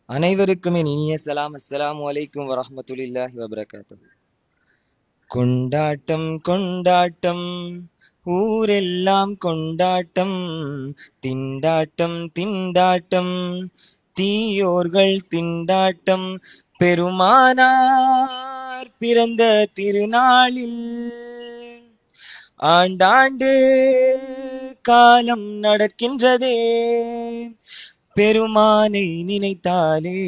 அனைவருக்கும் என் இனிய சலாம். அஸ்ஸலாமு அலைக்கும் வரஹ்மத்துல்லாஹி வபரகாத்துஹு. கொண்டாட்டம் கொண்டாட்டம் ஊரெல்லாம் கொண்டாட்டம், திண்டாட்டம் திண்டாட்டம் தீயோர்கள் திண்டாட்டம், பெருமானார் பிறந்த திருநாளில் ஆண்டாண்டு காலம் நடக்கின்றதே, பெருமானை நினைத்தாலே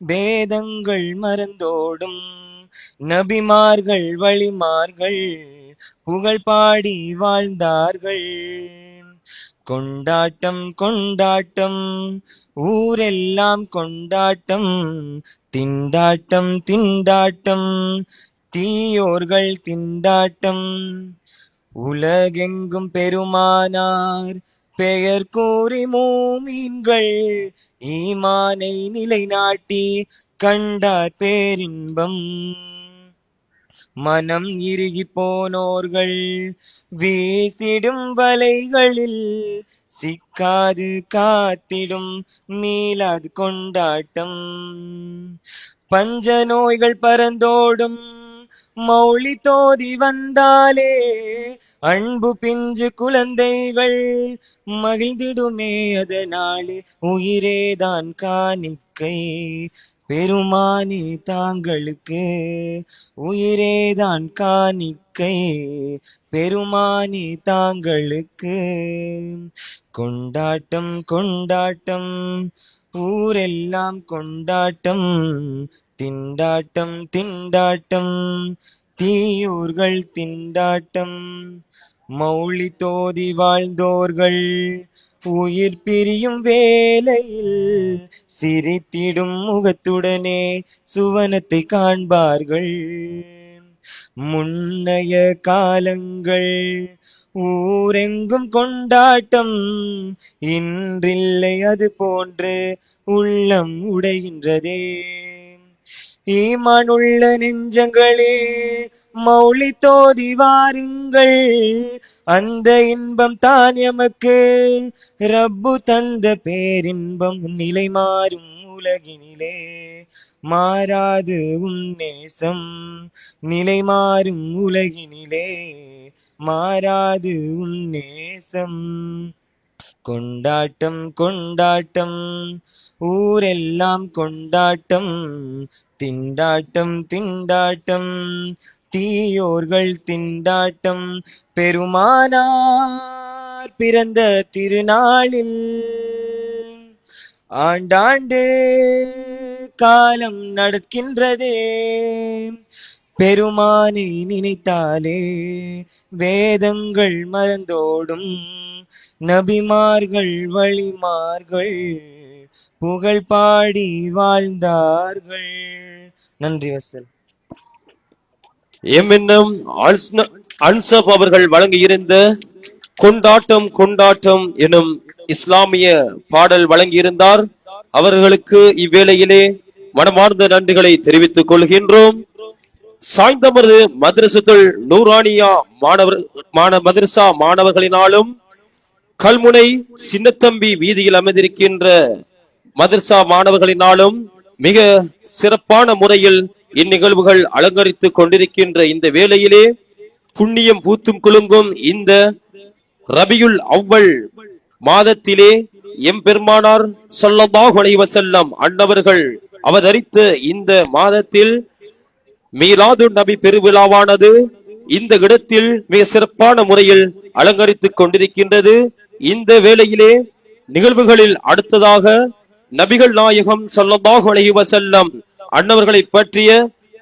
வேதங்கள் மறந்தோடும், நபிமார்கள் வழிமார்கள் புகழ் பாடி வாழ்ந்தார்கள். கொண்டாட்டம் கொண்டாட்டம் ஊரெல்லாம் கொண்டாட்டம், திண்டாட்டம் திண்டாட்டம் தீயோர்கள் திண்டாட்டம், உலகெங்கும் பெருமானார் பெயர் கூறி மூமீன்கள் ஈமானை நிலைநாட்டி கண்டார் பேரின்பம். மனம் இறுகி போனோர்கள் வீசிடும் வலைகளில் சிக்காது காத்திடும் மீளாது கொண்டாட்டம். பஞ்ச நோய்கள் பறந்தோடும் மௌலி தோதி வந்தாலே அன்பு பிஞ்சு குழந்தைகள் மகிழ்ந்திடுமே. அதனாலே உயிரேதான் காணிக்கை பெருமானே தாங்களுக்கு, உயிரேதான் காணிக்கை பெருமானே தாங்களுக்கு. கொண்டாட்டம் கொண்டாட்டம் ஊரெல்லாம் கொண்டாட்டம், திண்டாட்டம் திண்டாட்டம் தீயூர்கள் திண்டாட்டம். மௌலி தோதி வாழ்ந்தோர்கள் உயிர் பிரியும் வேளையில் சிரித்திடும் முகத்துடனே சுவனத்தை காண்பார்கள். முன்னைய காலங்கள் ஊரெங்கும் கொண்டாட்டம், இன்றில்லை அது போன்று உள்ளம் உடைகின்றதே. ஈமான் உள்ள நெஞ்சங்களே மௌலி தோதி வாருங்கள், அந்த இன்பம் தான் எமக்கு ரப்பு தந்த பேரின்பம். நிலை மாறும் உலகினிலே மாறாது உன்னேசம், நிலை மாறும் உலகினிலே மாறாது உன்னேசம். கொண்டாட்டம் கொண்டாட்டம் ஊரெல்லாம் கொண்டாட்டம், திண்டாட்டம் திண்டாட்டம் தீயோர்கள் திண்டாட்டம். பெருமானார் பிறந்த திருநாளில் ஆண்டாண்டு காலம் நடக்கின்றதே. பெருமானை நினைத்தாலே வேதங்கள் மறந்தோடும், நபிமார்கள் வழிமார்கள் புகழ் பாடி வாழ்ந்தார்கள். நன்றி வசல். எம்மின்னும் அன்சப் அவர்கள் வழங்கியிருந்த கொண்டாட்டம் கொண்டாட்டம் எனும் இஸ்லாமிய பாடல் வழங்கியிருந்தார். அவர்களுக்கு இவ்வேளையிலே மனமார்ந்த நன்றிகளை தெரிவித்துக் கொள்கின்றோம். சாய்ந்தமது மദ്രസத்துல் நூரானியா மதரசா மாணவர்களினாலும் கல்முனை சின்னத்தம்பி வீதியில் அமைந்திருக்கின்ற மதரசா மாணவர்களினாலும் மிக சிறப்பான முறையில் இந்நிகழ்வுகள் அலங்கரித்துக் கொண்டிருக்கின்ற இந்த வேளையிலே புண்ணியம் பூத்தும் குலுங்கும் இந்த ரபியுல் அவ்வல் மாதத்திலே எம்பெருமானார் ஸல்லல்லாஹு அலைஹி வஸல்லம் அன்னவர்கள் அவதரித்த இந்த மாதத்தில் மீலாது நபி பெருவிழாவானது இந்த இடத்தில் மிக சிறப்பான முறையில் அலங்கரித்துக் கொண்டிருக்கின்றது. இந்த வேளையிலே நிகழ்வுகளில் அடுத்ததாக நபிகள் நாயகம் ஸல்லல்லாஹு அலைஹி வஸல்லம் அன்னவர்களை பற்றிய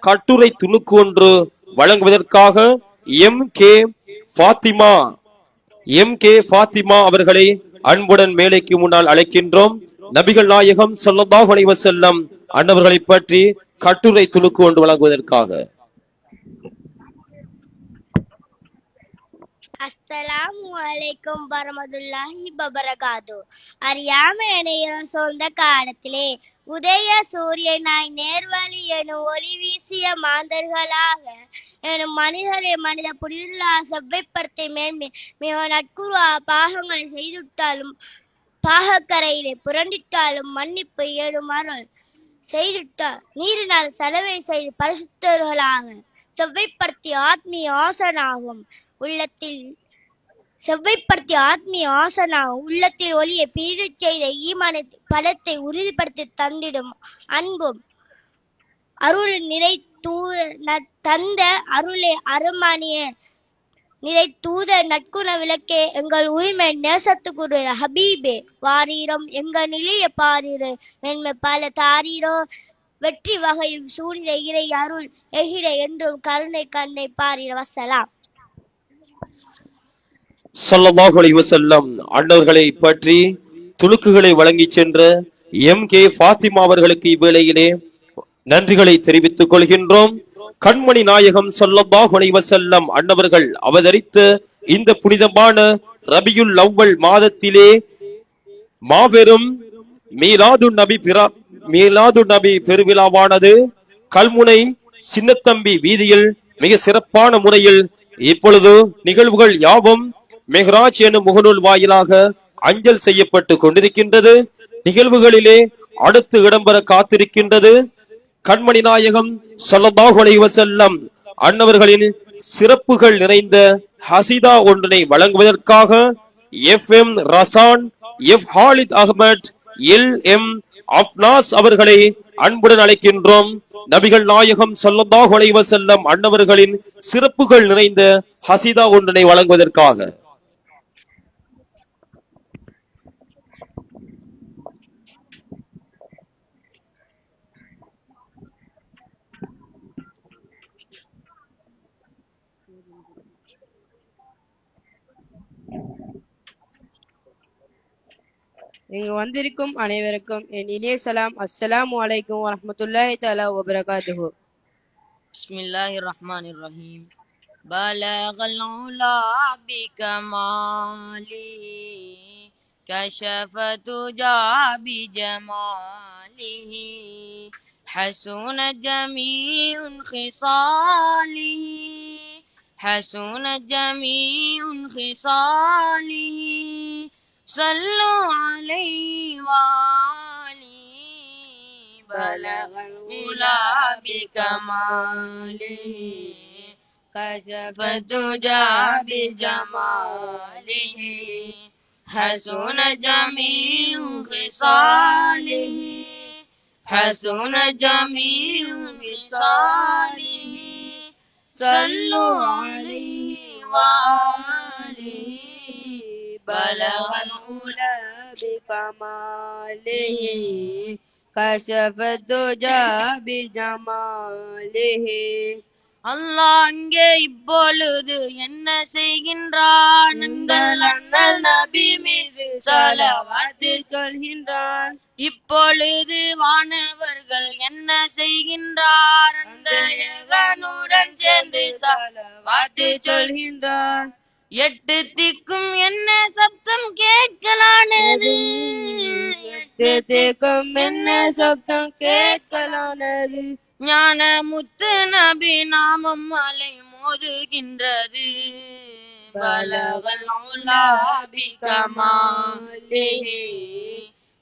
கட்டுரை துணுக்கு ஒன்று வழங்குவதற்காக எம் கே ஃபாத்திமா அவர்களை அன்புடன் மேலைக்கு முன்னால் அழைக்கின்றோம். நபிகள் நாயகம் ஸல்லல்லாஹு அலைஹி வஸல்லம் அன்னவர்களை பற்றி கட்டுரை துணுக்கு ஒன்று வழங்குவதற்காக. அஸ்ஸலாமு அலைக்கும் வரமத்துல்லாஹி வபரகாத்து. அறியாமை எனும் சொந்த காலத்திலே உதய சூரியனாய் நேர்வழி எனும் ஒளி வீசிய மாந்தர்களாக எனும் மனிதரை மனித புரிதலா செவ்வைப்படுத்தி மேன்மை மிக நட்குருவா பாகங்களை செய்துட்டாலும் பாகக்கரையிலே புரண்டிட்டாலும் மன்னிப்பு ஏழும் அருள் செய்துட்டார் நீரினால் செலவை செய்து பரிசுத்தர்களாக செவ்வைப்படுத்திய ஆத்மீய ஆசனாகும் உள்ளத்தில் உள்ளத்தில் ஒளியை பீடச் செய்த ஈமான பலத்தை உறுதிப்படுத்தி தந்திடும் அன்பும் அருள் நிறை தந்த அருளை அருமானிய நிறை தூத நட்குண விளக்கே எங்கள் உரிமை நேசத்துக்குரிய ஹபீபே வாரீரம் எங்கள் நிலைய பாரீரோ மென்மை பல தாரீரோ வெற்றி வகையில் சூரிய இறை அருள் எகிர என்றும் கருணை கண்ணை பாரீர. வசலாம். ஸல்லல்லாஹு அலைஹி வஸல்லம் அன்னவர்களை பற்றி துணுக்குகளை வழங்கி சென்ற கே ஃபாத்திமா அவர்களுக்கு இவ்வேளையிலே நன்றிகளை தெரிவித்துக் கொள்கின்றோம். கண்மணி நாயகம் ஸல்லல்லாஹு அலைஹி வஸல்லம் அன்னவர்கள் அவதரித்த இந்த புனிதமான ரபியுல் அவ்வல் மாதத்திலே மாபெரும் மீலாது நபி பெருவிழாவானது கல்முனை சின்னத்தம்பி வீதியில் மிக சிறப்பான முறையில் இப்பொழுது நிகழ்வுகள் யாவும் மெஹ்ராஜ் எனும் முகநூல் வாயிலாக அஞ்சல் செய்யப்பட்டு கொண்டிருக்கின்றது. நிகழ்வுகளிலே அடுத்து இடம்பெற காத்திருக்கின்றது கண்மணி நாயகம் ஸல்லல்லாஹு அலைஹி வஸல்லம் அன்னவர்களின் சிறப்புகள் நிறைந்த ஹசிதா ஒன்றினை வழங்குவதற்காக FM Razan, F Khalid Ahmed, LM Afnas அவர்களை அன்புடன் அழைக்கின்றோம். நபிகள் நாயகம் ஸல்லல்லாஹு அலைஹி வஸல்லம் அன்னவர்களின் சிறப்புகள் நிறைந்த ஹசிதா ஒன்றினை வழங்குவதற்காக. இங்கு வந்திருக்கும் அனைவருக்கும் என் இனிய சலாம். அஸ்ஸலாமு அலைக்கும் வரஹ்மத்துல்லாஹி தஆலா வபரகாத்துஹு. பிஸ்மில்லாஹிர் ரஹ்மானிர் ரஹீம். பலகல் உலா பிகமாலிஹி கஷஃபது ஜாபி ஜமாலிஹி ஹஸுன ஜமீஉன் ஹிசாலிஹி ஹஸுன ஜமீஉன் ஹிசாலிஹி சல்லு அலைஹி வஆலிஹி பலகல் உலா பிகமாலிஹி கஷஃபது ஜாபி ஜமாலிஹி ஹஸுன ஜமீஉ ஹிசாலிஹி ஹஸுன ஜமீஉ ஹிசாலிஹி சல்லு அலைஹி வஆலிஹி பலகல் உலா பிகமாலிஹி கஷஃபது ஜாபி ஜமாலிஹி. அல்லாஹ் அங்கே இப்பொழுது என்ன செய்கின்றான்? எங்கள் அண்ணல் நபி மீது ஸலவாத்து சொல்கின்றான். இப்பொழுது வானவர்கள் என்ன செய்கின்றார்? அந்த ஏகனுடன் சேர்ந்து ஸலவாத்து சொல்கின்றார். எட்டு திக்கும் என்ன சப்தம் கேட்கலானது? எட்டு திக்கும் என்ன சப்தம் கேட்கலானது? ஞான முத்து நபி நாமம் மலை மோதுகின்றது. பலகல் உலா பிகமாலிஹி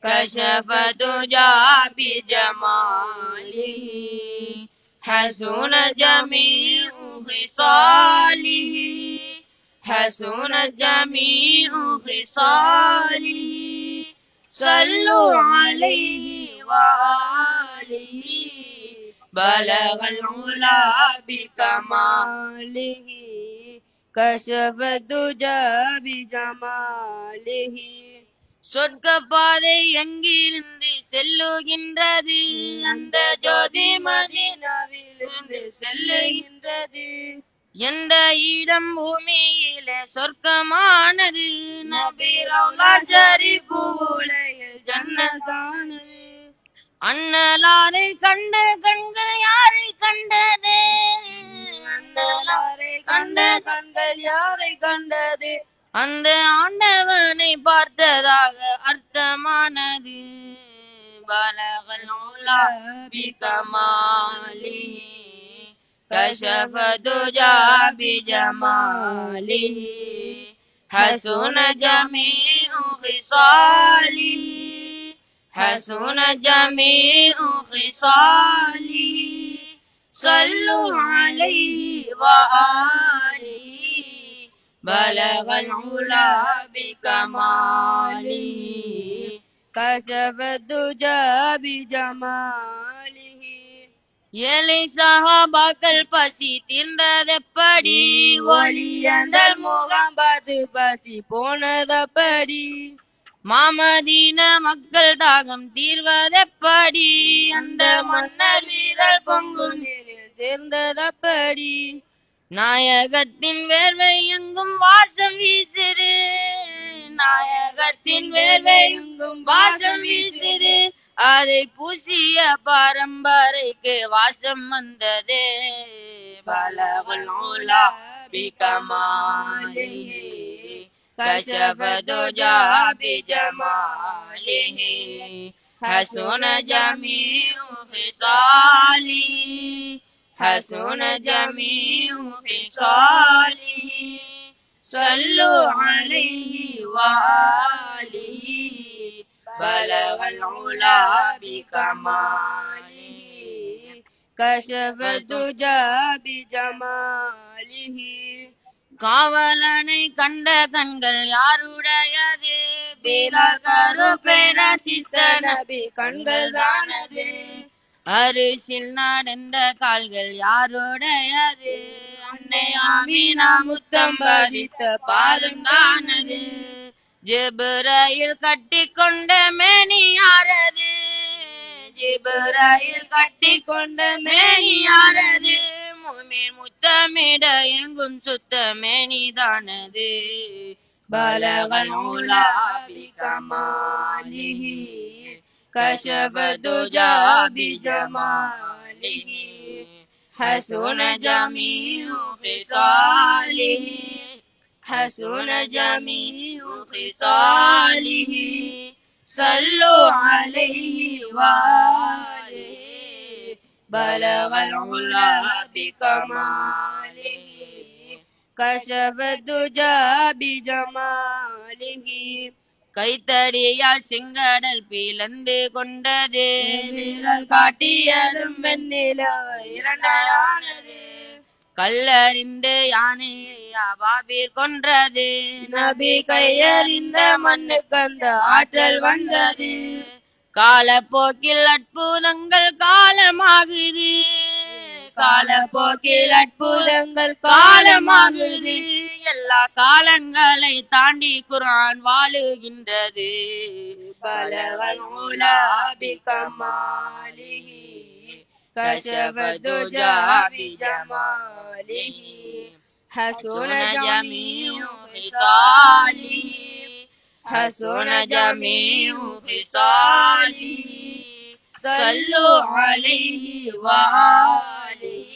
கஷஃபது ஜாபி ஜமாலிஹி ஹஸுன ஜமீஉ ஹிசாலிஹி ஹஸுன ஜமீஉ ஹிசாலிஹி சல்லு அலைஹி வஆலிஹி பலகல் உலா பிகமாலிஹி கஷஃபது ஜாபி ஜமாலிஹி. சொர்க்க பாதை எங்கிருந்து செல்லுகின்றது? அந்த ஜோதி மதீனாவிலிருந்து செல்லுகின்றது. எந்த இடம் பூமியிலே சொர்க்கமானது? நபி ரௌலா ஷரீஃப் உலையில் ஜன்னதானது. அண்ணலாரை கண்ட கண்கள் யாரை கண்டது? அண்ணலாரை கண்ட கண்கள் யாரை கண்டது? அந்த ஆண்டவனை பார்த்ததாக அர்த்தமானது. பலகல் உலா பிகமாலிஹி கஷஃபது ஜாபி ஜமாலிஹி ஹஸுன ஜமீஉ ஹிசாலிஹி ஹஸுன ஜமீஉ ஹிசாலிஹி சல்லு அலைஹி வஆலிஹி பலகல் உலா பிகமாலிஹி கஷஃபது ஜாபி ஜமாலிஹி. ஏழை சஹாபாக்கள் பசி தீர்ந்ததெப்படி? ஒளியந்தல் முகம் பார்த்து பசி போனதப்படி? மாமதீன மக்கள் தாகம் தீர்வதெப்படி? அந்த மன்னர் வீரர் பொங்கும் நீரில் சேர்ந்ததப்படி? நாயகத்தின் வேர்வை எங்கும் வாசம் வீசுது. நாயகத்தின் வேர்வை எங்கும் வாசம் வீசுது. அதை பூசிய பரம்பரைக்கு வாசம் வந்ததே. பலகல் உலா بكماله كشف الدجى بجماله حسن جميع خصاله حسن جميع خصاله صلوا عليه وآله بلغ العلا بكماله كشف الدجى بجماله காவலனை கண்ட கண்கள் யாருடையது பிலால் கருப்பை ரசித்த நபி கண்கள் தானது அரிசில் நடந்த கால்கள் யாருடையது அன்னை ஆமினா முத்தம் பதித்த பாதம் தானது ஜிப்ராயில் கட்டிக்கொண்ட மேனி யாரது ஜிப்ராயில் கட்டிக்கொண்ட மேனி யாரது முமின் முத்தமிட எங்கும் சுத்த மேனிதானது பலகல் உலா பிகமாலிஹி كشف الدجى بجماله حسن جميع خصاله حسن جميع خصاله صلوا عليه وآله بلغ العلا بكماله كشف الدجى بجماله கைத்தடியால் செங்கடல் பிளந்து கொண்டது விரல் காட்டியதும் வெண்ணிலா இரண்டானது கல்லறிந்து யானையை அபாபீர் கொன்றது நபி கையறிந்த மண்ணுக்கு அந்த ஆற்றல் வந்தது காலப்போக்கில் அற்புதங்கள் காலமாகுது காலப்போக்கில் அற்புதங்கள் காலமாகுது எல்லா காலங்களை தாண்டி குர்ஆன் வாழுகின்றது பலகல் உலா பிகமாலிஹி كشف الدجى بجماله حسن جميع خصاله حسن جميع خصاله صلوا عليه وآله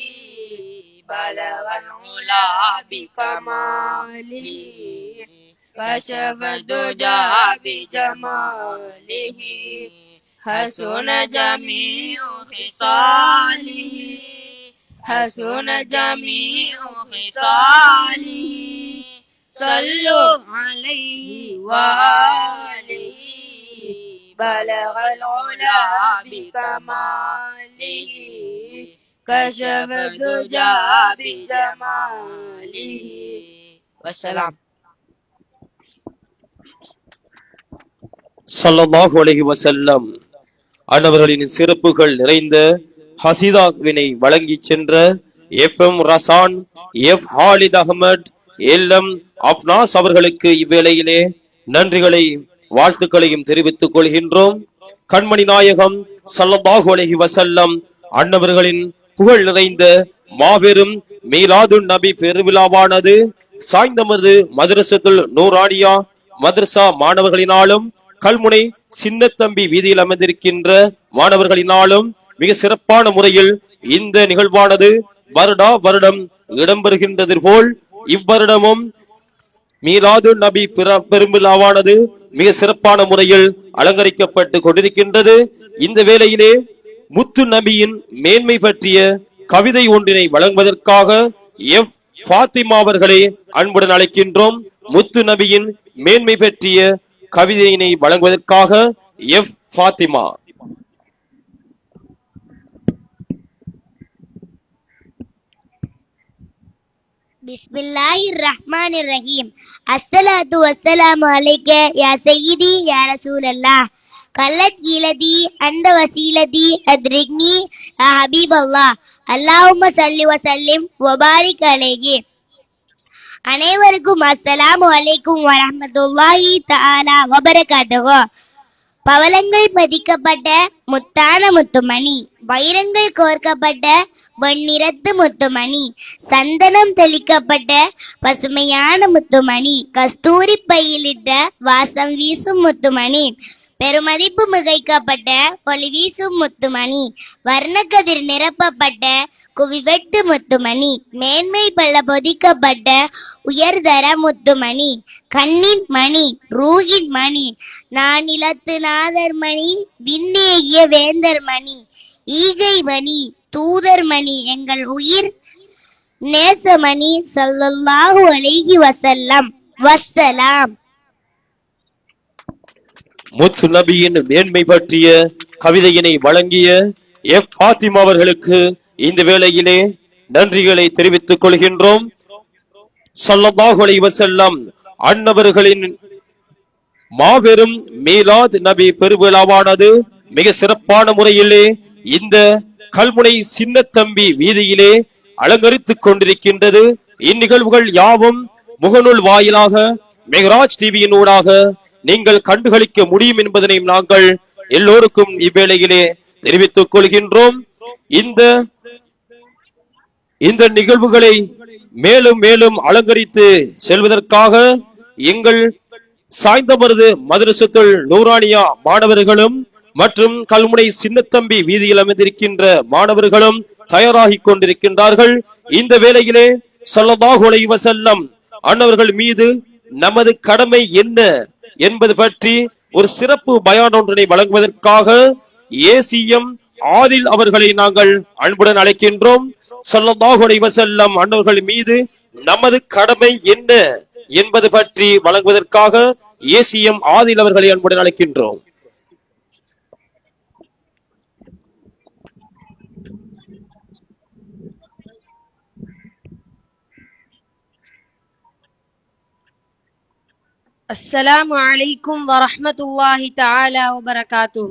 بلغ العلا بكماله كشف الدجى بجماله حسن جميع خصاله حسن جميع خصاله صلوا عليه وآله بلغ العلا بكماله كشف الدجى بجماله والسلام ஸல்லல்லாஹு அலைஹி வஸல்லம் அன்னவர்களின் சிறப்புகள் நிறைந்த ஹசீதாவினை வழங்கி சென்ற FM Razan, F Khalid Ahamed, LM Afnas அவர்களுக்கு இவ்வேளையிலே நன்றிகளை வாழ்த்துக்களையும் தெரிவித்துக் கொள்கின்றோம். கண்மணி நாயகம் ஸல்லல்லாஹு அலைஹி வஸல்லம் அன்னவர்களின் புகழ் நிறைந்த மாபெரும் மீலாதுன் நபி பெருவிழாவானது சாய்ந்தமது மதரசத்துல் நூரானியா மதரசா மாணவர்களினாலும் கல்முனை சின்னத்தம்பி வீதியில் அமைந்திருக்கின்ற மாணவர்களினாலும் மிக சிறப்பான முறையில் இந்த நிகழ்வானது வருடா வருடம் இடம்பெறுகின்றது போல் இவ்வருடமும் மீலாது நபி பெருவிழாவானது மிக சிறப்பான முறையில் அலங்கரிக்கப்பட்டு கொண்டிருக்கின்றது. இந்த வேளையிலே முத்து நபியின் மேன்மை பற்றிய கவிதை ஒன்றினை வழங்குவதற்காக எஃப் ஃபாத்திமா அவர்களை அன்புடன் அழைக்கின்றோம். முத்து நபியின் மேன்மை பற்றிய கவிதையினை வழங்குவதற்காக எஃப் ஃபாத்திமா. பிஸ்மில்லாஹிர் ரஹ்மானிர் ரஹீம். அஸ்ஸலாத்து வஸ்ஸலாமு அலைக்க யா சய்யிதி யா ரசூலல்லாஹ். கல்லத் கீலதி அந்த வசீலதி அத்ரிக்னி யா ஹபீபல்லாஹ். அல்லாஹும்ம ஸல்லி வ ஸல்லிம் வ பாரிக் அலைஹி. அனைவருக்கும் அஸ்ஸலாமு அலைக்கும் வரஹ்மத்துல்லாஹி தஆலா வபரகாத்துஹு. பவளங்கள் பதிக்கப்பட்ட முத்தான முத்துமணி, வைரங்கள் கோர்க்கப்பட்ட வெண்ணிறத்து முத்துமணி, சந்தனம் தெளிக்கப்பட்ட பசுமையான முத்துமணி, கஸ்தூரி பையிலிட்ட வாசம் வீசும் முத்துமணி, பெருமதிப்பு மிகைக்கப்பட்ட ஒளி வீசும் முத்துமணி, வர்ணக்கதிர் நிரப்பப்பட்ட குவிவெட்டு முத்துமணி, மேன்மை பல பொதிக்கப்பட்ட உயர்தர முத்துமணி, கண்ணின் மணி, ரூகின் மணி, நானிலத்து நாதர் மணி, விண்ணேகிய வேந்தர் மணி, ஈகை மணி, தூதர் மணி, எங்கள் உயிர் நேசமணி ஸல்லல்லாஹு அலைஹி வஸல்லம். வஸ்ஸலாம். முத்து நபியின் மேன்மை பற்றிய கவிதையினை வழங்கிய எஃப் ஃபாத்திமா அவர்களுக்கு இந்த வேளையிலே நன்றிகளை தெரிவித்துக் கொள்கின்றோம். ஸல்லல்லாஹு அலைஹி வஸல்லம் அன்னவர்களின் மாபெரும் மீலாத் நபி பெருவிழாவானது மிக சிறப்பான முறையிலே இந்த கல்முனை சின்னத்தம்பி வீதியிலே அலங்கரித்துக் கொண்டிருக்கின்றது. இந்நிகழ்வுகள் யாவும் முகநூல் வாயிலாக மெகராஜ் டிவியின் ஊடாக நீங்கள் கண்டுகளிக்க முடியும் என்பதனை நாங்கள் எல்லோருக்கும் இவ்வேளையிலே தெரிவித்துக் கொள்கின்றோம். இந்த நிகழ்வுகளை மேலும் மேலும் அலங்கரித்து செல்வதற்காக எங்கள் சாய்ந்தமருது மதரசத்துல் நூரானியா மாணவர்களும் மற்றும் கல்முனை சின்னத்தம்பி வீதியில் அமைந்திருக்கின்ற மாணவர்களும் தயாராகிக் கொண்டிருக்கின்றார்கள். இந்த வேளையிலே ஸல்லல்லாஹு அலைஹி வஸல்லம் அன்னவர்கள் மீது நமது கடமை என்ன என்பது பற்றி ஒரு சிறப்பு பயான் ஒன்றினை வழங்குவதற்காக ஏசிஎம் ஆதில் அவர்களை நாங்கள் அன்புடன் அழைக்கின்றோம். ஸல்லல்லாஹு அலைஹி வஸல்லம் அன்னவர்கள் மீது நமது கடமை என்ன என்பது பற்றி வழங்குவதற்காக ஏசிஎம் ஆதில் அவர்களை அன்புடன் அழைக்கின்றோம். السلام عليكم ورحمة الله تعالى وبركاته.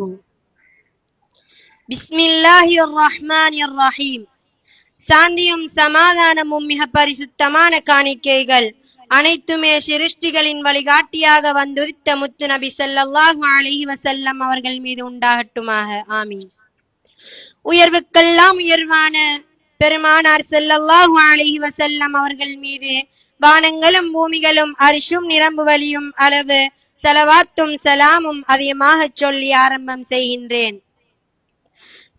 بسم الله الرحمن الرحيم. சாந்தியும் சமாதானமும் மிக பரிசுத்தமான காணிக்கைகள் அனைத்துமே சிருஷ்டிகளின் வழிகாட்டியாக வந்துதித்த முத்து நபி ஸல்லல்லாஹு அலைஹி வஸல்லம் அவர்கள் மீது உண்டாகட்டுமாக. ஆமீன். உயர்வுக்கெல்லாம் உயர்வான பெருமானார் ஸல்லல்லாஹு அலைஹி வஸல்லம் அவர்கள் மீது வானங்களும் பூமிகளும் அரிஷும் நிரம்பு வழியும் அளவு ஸலவாத்தும் சலாமும் அதிகமாக சொல்லி ஆரம்பம் செய்கின்றேன்.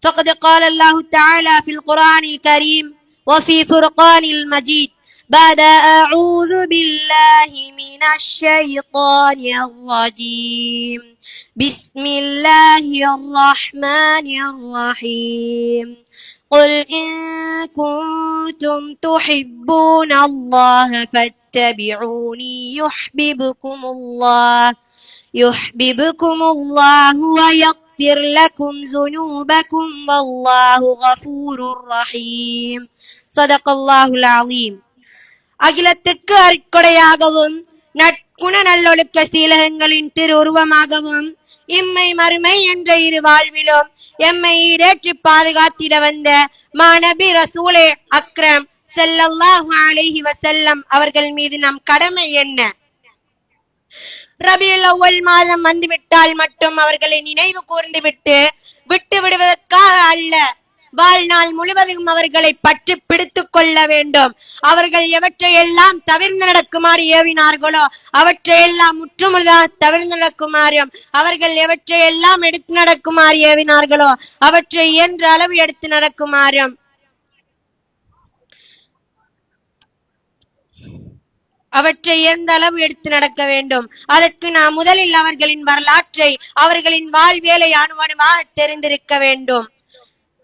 فقد قال الله تعالى في القرآن الكريم وفي فرقان المجيد بعد أعوذ بالله من الشيطان الرجيم بسم الله الرحمن الرحيم قل إن كنتم تحبون الله فاتبعوني يحببكم الله ويغفر لكم ذنوبكم والله غفور رحيم صدق الله العظيم. அகிலத்திற்கு அருட்கொடையாகவும் நற்குண நல்லொழுக்க சீலகங்களின் திருவுருவமாகவும் இம்மை மறுமை என்ற இரு வாழ்விலும் எம்மை ஈடேற்றி பாதுகாத்திட வந்த மாநபி ரசூலே அக்ரம் ஸல்லல்லாஹு அலைஹி வஸல்லம் அவர்கள் மீது நம் கடமை என்ன? ரபியுல் அவ்வல் மாதம் வந்துவிட்டால் மட்டும் அவர்களை நினைவு கூர்ந்து விட்டு விடுவதற்காக அல்ல, வாழ்நாள் முழுவதும் அவர்களை பற்றி பிடித்துக் கொள்ள வேண்டும். அவர்கள் எவற்றையெல்லாம் தவிர்த்து நடக்குமாறு ஏவினார்களோ அவற்றையெல்லாம் முற்றுமுழுதாக தவிர்த்து நடக்குமாறும், அவர்கள் எவற்றையெல்லாம் எடுத்து நடக்குமாறு ஏவினார்களோ அவற்றை இயன்ற அளவு எடுத்து நடக்குமாறும், அவற்றை எந்த அளவு எடுத்து நடக்க வேண்டும். அதற்கு நாம் முதலில் அவர்களின் வரலாற்றை அவர்களின் வாழ்வியலை அணுவணுவாக தெரிந்திருக்க வேண்டும்.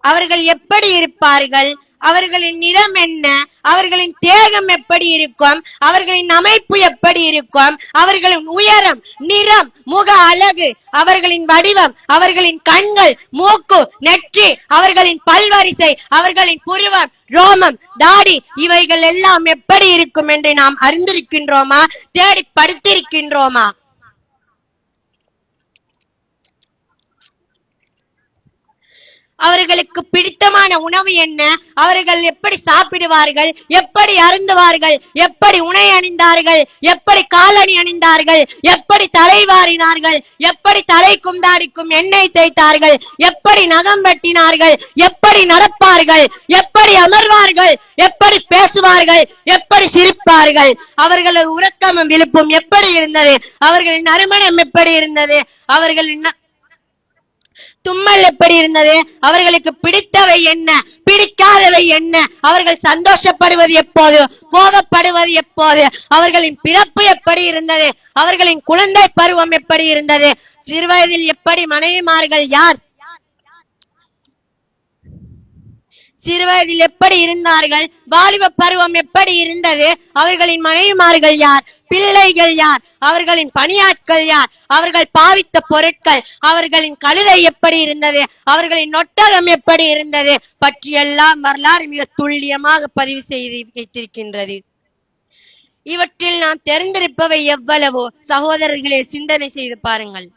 அவர்கள் எப்படி இருப்பார்கள், அவர்களின் நிறம் என்ன, அவர்களின் தேகம் எப்படி இருக்கும், அவர்களின் அமைப்பு எப்படி இருக்கும், அவர்களின் உயரம், நிறம், முக அழகு, அவர்களின் வடிவம், அவர்களின் கண்கள், மூக்கு, நெற்றி, அவர்களின் பல்வரிசை, அவர்களின் புருவம், ரோமம், தாடி, இவைகள் எல்லாம் எப்படி இருக்கும் என்று நாம் அறிந்திருக்கின்றோமா? தேடி படித்திருக்கின்றோமா? அவர்களுக்கு பிடித்தமான உணவு என்ன, அவர்கள் எப்படி சாப்பிடுவார்கள், எப்படி அருந்துவார்கள், எப்படி உணை அணிந்தார்கள், எப்படி காலணி அணிந்தார்கள், எப்படி தலை வாரினார்கள், எப்படி தலை குந்தாடிக்கும் எண்ணெய் தேய்த்தார்கள், எப்படி நகம் வெட்டினார்கள், எப்படி நடப்பார்கள், எப்படி அமர்வார்கள், எப்படி பேசுவார்கள், எப்படி சிரிப்பார்கள், அவர்களது உறக்கமும் விழுப்பும் எப்படி இருந்தது, அவர்களின் நறுமணம் எப்படி இருந்தது, அவர்கள் என்ன தும்மல் எப்படி இருந்தது, அவர்களுக்கு பிடித்தவை என்ன, பிடிக்காதவை என்ன, அவர்கள் சந்தோஷப்படுவது எப்போது, கோபப்படுவது எப்போது, அவர்களின் பிறப்பு எப்படி இருந்தது, அவர்களின் குழந்தை பருவம் எப்படி இருந்தது, சிறுவயதில் எப்படி மனைவிமார்கள் யார், சிறுவயதில் எப்படி இருந்தார்கள், வாலிப பருவம் எப்படி இருந்தது, அவர்களின் மனைவிமார்கள் யார், பிள்ளைகள் யார், அவர்களின் பணியாட்கள் யார், அவர்கள் பாவித்த பொருட்கள், அவர்களின் கழுதை எப்படி இருந்தது, அவர்களின் ஒட்டகம் எப்படி இருந்தது பற்றியெல்லாம் வரலாறு மிக துல்லியமாக பதிவு செய்து வைத்திருக்கின்றது. இவற்றில் நாம் தெரிந்திருப்பவை எவ்வளவோ சகோதரர்களே, சிந்தனை செய்து பாருங்கள்.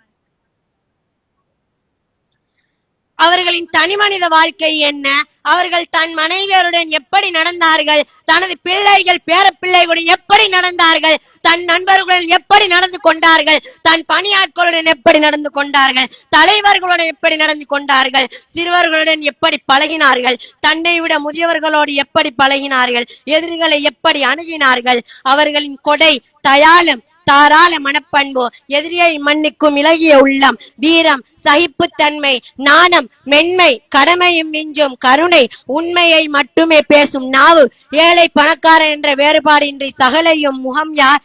அவர்களின் தனிமனித வாழ்க்கை என்ன, அவர்கள் தன் மனைவியருடன் எப்படி நடந்தார்கள், தனது பிள்ளைகள் பேர பிள்ளைகளுடன் எப்படி நடந்தார்கள், தன் நண்பர்களுடன் எப்படி நடந்து கொண்டார்கள், தன் பணியாட்களுடன் எப்படி நடந்து கொண்டார்கள், தலைவர்களுடன் எப்படி நடந்து கொண்டார்கள், சிறுவர்களுடன் எப்படி பழகினார்கள், தன்னை விட முதியவர்களோடு எப்படி பழகினார்கள், எதிரிகளை எப்படி அணுகினார்கள், அவர்களின் கொடை, தயாளம், தாராள மனப்பண்பு, எதிரியை மன்னிக்கும் இலகிய உள்ளம், வீரம், சகிப்புத்தன்மை, நாணம், மென்மை, கடமையும் மிஞ்சும் கருணை, உண்மையை மட்டுமே பேசும் நாவு, ஏழை பணக்காரன் என்ற வேறுபாடின்றி சகலையும் முகம் யார்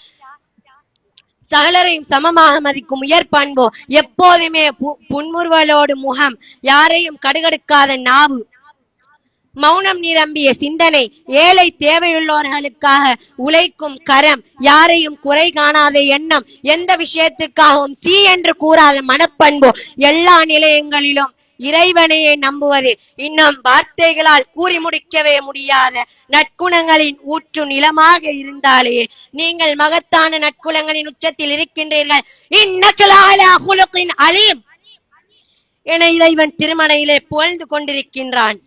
சகலரையும் சமமாக மதிக்கும் உயர் பண்பு, எப்போதுமே புன்முறுவலோடு முகம், யாரையும் கடுகடுக்காத நாவு, மௌனம் நிரம்பிய சிந்தனை, ஏழை தேவையுள்ளவர்களுக்காக உழைக்கும் கரம், யாரையும் குறை காணாத எண்ணம், எந்த விஷயத்துக்காகவும் சி என்று கூறாத மனப்பண்பு, எல்லா நிலையங்களிலும் இறைவனையே நம்புவது, இன்னும் வார்த்தைகளால் கூறி முடிக்கவே முடியாத நற்குணங்களின் ஊற்று நிலமாக இருந்தாலே நீங்கள் மகத்தான நற்குணங்களின் உச்சத்தில் இருக்கின்றீர்கள். இன்னக்கலாலகுலுகின் அலீம் என இறைவன் திருமலையிலே புகழ்ந்து கொண்டிருக்கின்றான்.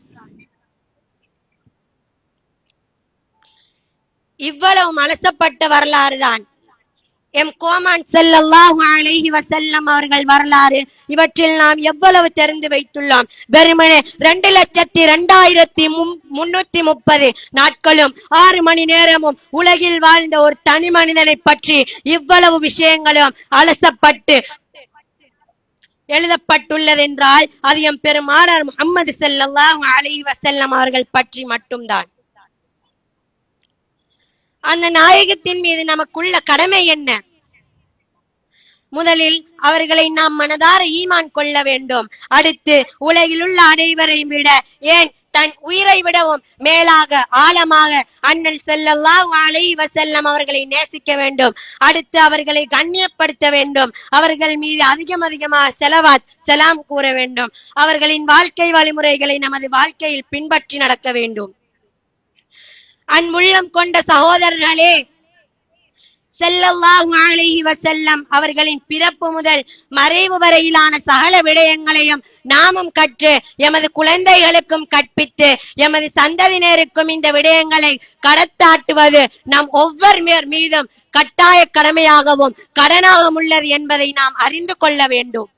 இவ்வளவு அலசப்பட்ட வரலாறு தான் எம் கோமான் ஸல்லல்லாஹு அலைஹி வஸல்லம் அவர்கள் வரலாறு. இவற்றில் நாம் எவ்வளவு தெரிந்து வைத்துள்ளோம். வெறுமனே 2,02,330 நாட்களும் 6 மணி நேரமும் உலகில் வாழ்ந்த ஒரு தனி மனிதனை பற்றி இவ்வளவு விஷயங்களும் அலசப்பட்டு எழுதப்பட்டுள்ளதென்றால் அது எம் பெருமானார் முஹம்மது ஸல்லல்லாஹு அலைஹி வஸல்லம் அவர்கள் பற்றி மட்டும்தான். அந்த நாயகத்தின் மீது நமக்குள்ள கடமை என்ன? முதலில் அவர்களை நாம் மனதார ஈமான் கொள்ள வேண்டும். அடுத்து உலகில் உள்ள அனைவரை விட, ஏன் தன் உயிரை விடவும் மேலாக ஆழமாக அண்ணல் ஸல்லல்லாஹு அலைஹி வஸல்லம் அவர்களை நேசிக்க வேண்டும். அடுத்து அவர்களை கண்ணியப்படுத்த வேண்டும். அவர்கள் மீது அதிகமாக ஸலவாத் சலாம் கூற வேண்டும். அவர்களின் வாழ்க்கை வழிமுறைகளை நமது வாழ்க்கையில் பின்பற்றி நடக்க வேண்டும். அன்புள்ளம் கொண்ட சகோதரர்களே, ஸல்லல்லாஹு அலைஹி வஸல்லம் அவர்களின் பிறப்பு முதல் மறைவு வரையிலான சகல விடயங்களையும் நாமும் கற்று எமது குழந்தைகளுக்கும் கற்பித்து எமது சந்ததியினருக்கும் இந்த விடயங்களை கடத்தாட்டுவது நம் ஒவ்வொரு மீதும் கட்டாய கடமையாகவும் கடனாகவும் உள்ளது என்பதை நாம் அறிந்து கொள்ள வேண்டும்.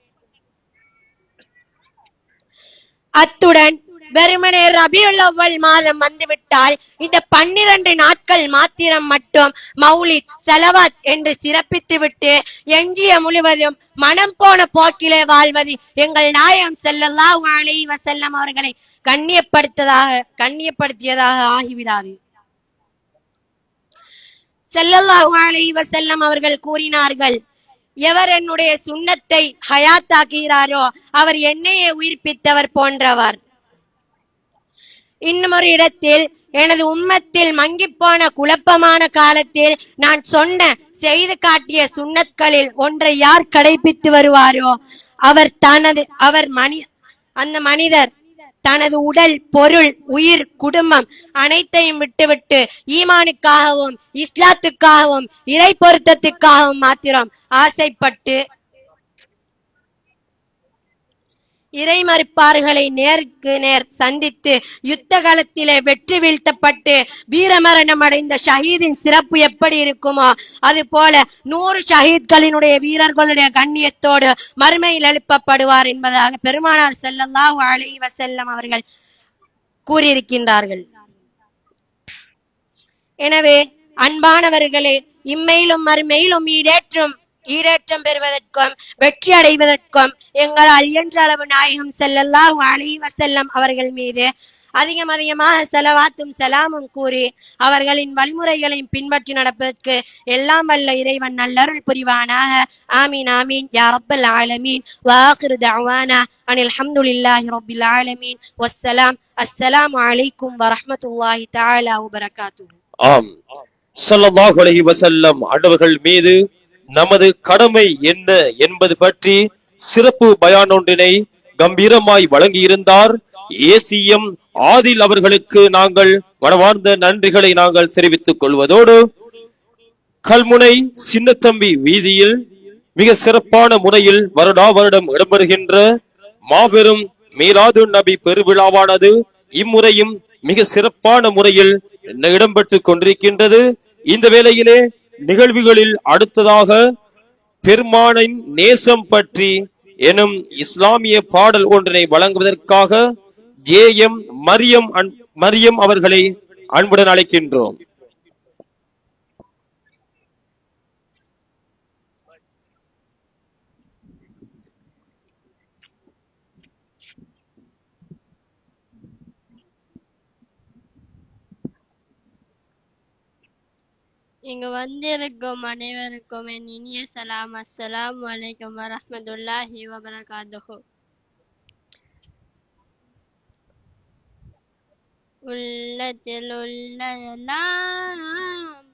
அத்துடன் வெறுமனே ரபியுல் அவ்வல் மாதம் வந்துவிட்டால் இந்த 12 நாட்கள் மாத்திரம் மட்டும் மௌலித் ஸலவாத் என்று சிறப்பித்துவிட்டு எஞ்சிய முழுவதும் மனம் போன போக்கிலே வாழ்வது எங்கள் நாயகம் ஸல்லல்லாஹு அலைஹி வஸல்லம் அவர்களை கண்ணியப்படுத்தியதாக ஆகிவிடாது. ஸல்லல்லாஹு அலைஹி வஸல்லம் அவர்கள் கூறினார்கள், எவர் என்னுடைய சுன்னத்தை ஹயாத்தாக்குகிறாரோ அவர் என்னையே உயிர்ப்பித்தவர் போன்றவர். இன்னும் ஒரு இடத்தில், எனது உம்மத்தில் மங்கிப்போன குழப்பமான காலத்தில் நான் சொன்ன செய்து காட்டிய சுன்னத்களில் ஒன்றை யார் கடைபிடித்து வருவாரோ அந்த மனிதர் தனது உடல், பொருள், உயிர், குடும்பம் அனைத்தையும் விட்டுவிட்டு ஈமானுக்காகவும் இஸ்லாத்துக்காகவும் இறை பொருத்தத்துக்காகவும் மாத்திரம் ஆசைப்பட்டு இறை மறுப்பார்களை நேருக்கு நேர் சந்தித்து யுத்த காலத்திலே வெற்றி வீழ்த்தப்பட்டு வீரமரணம் அடைந்த ஷஹீதின் சிறப்பு எப்படி இருக்குமோ அது போல 100 ஷஹீத்களினுடைய வீரர்களுடைய கண்ணியத்தோடு மறுமையில் எழுப்பப்படுவார் என்பதாக பெருமானார் ஸல்லல்லாஹு அலைஹி வஸல்லம் அவர்கள் கூறியிருக்கின்றார்கள். எனவே அன்பானவர்களே, இம்மையிலும் மறுமையிலும் ஈடேற்றும் ஈடேற்றம் பெறுவதற்கும் வெற்றி அடைவதற்கும் எங்களால் இயன்ற அளவு நாயகம் ஸல்லல்லாஹு அலைஹி வஸல்லம் அவர்கள் மீது அதிகமாக ஸலவாத்தும் ஸலாமும் கூறி அவர்களின் வழிமுறைகளை பின்பற்றி நடப்பதற்கு எல்லாம் வல்ல இறைவன் நல்லருள் புரிவானாக. ஆமீன் ஆமீன் யா ரப்பல் ஆலமீன். வாகிரு தஅவானா அனில் ஹம்துலில்லாஹி ரப்பில் ஆலமீன். வஸ்ஸலாம். அஸ்ஸலாமு அலைக்கும் வரஹ்மத்துல்லாஹி தஆலா வபரகாத்துஹு. ஆம், ஸல்லல்லாஹு அலைஹி வஸல்லம் அன்னவர்கள் மீது நமது கடமை என்ன என்பது பற்றி சிறப்பு பயான் ஒன்றினை கம்பீரமாய் வழங்கியிருந்தார் ஏசிஎம் ஆதில் அவர்களுக்கு நாங்கள் மனமார்ந்த நன்றிகளை நாங்கள் தெரிவித்துக் கொள்வதோடு, கல்முனை சின்னத்தம்பி வீதியில் மிக சிறப்பான முறையில் வருடா வருடம் இடம்பெறுகின்ற மாபெரும் மீலாது நபி பெருவிழாவானது இம்முறையும் மிக சிறப்பான முறையில் இடம்பெற்றுக் கொண்டிருக்கின்றது. இந்த வேளையிலே நிகழ்வுகளில் அடுத்ததாக பெருமானின் நேசம் பற்றி எனும் இஸ்லாமிய பாடல் ஒன்றினை வழங்குவதற்காக ஜே.எம். மரியம் அவர்களை அன்புடன் அழைக்கின்றோம். இங்கு வந்திருக்கும் அனைவருக்கும் என் இனிய சலாம். அஸ்ஸலாமு அலைக்கும் வரஹ்மத்துல்லாஹி வபரகாத்துஹு. உள்ளத்தில் உள்ளதெல்லாம்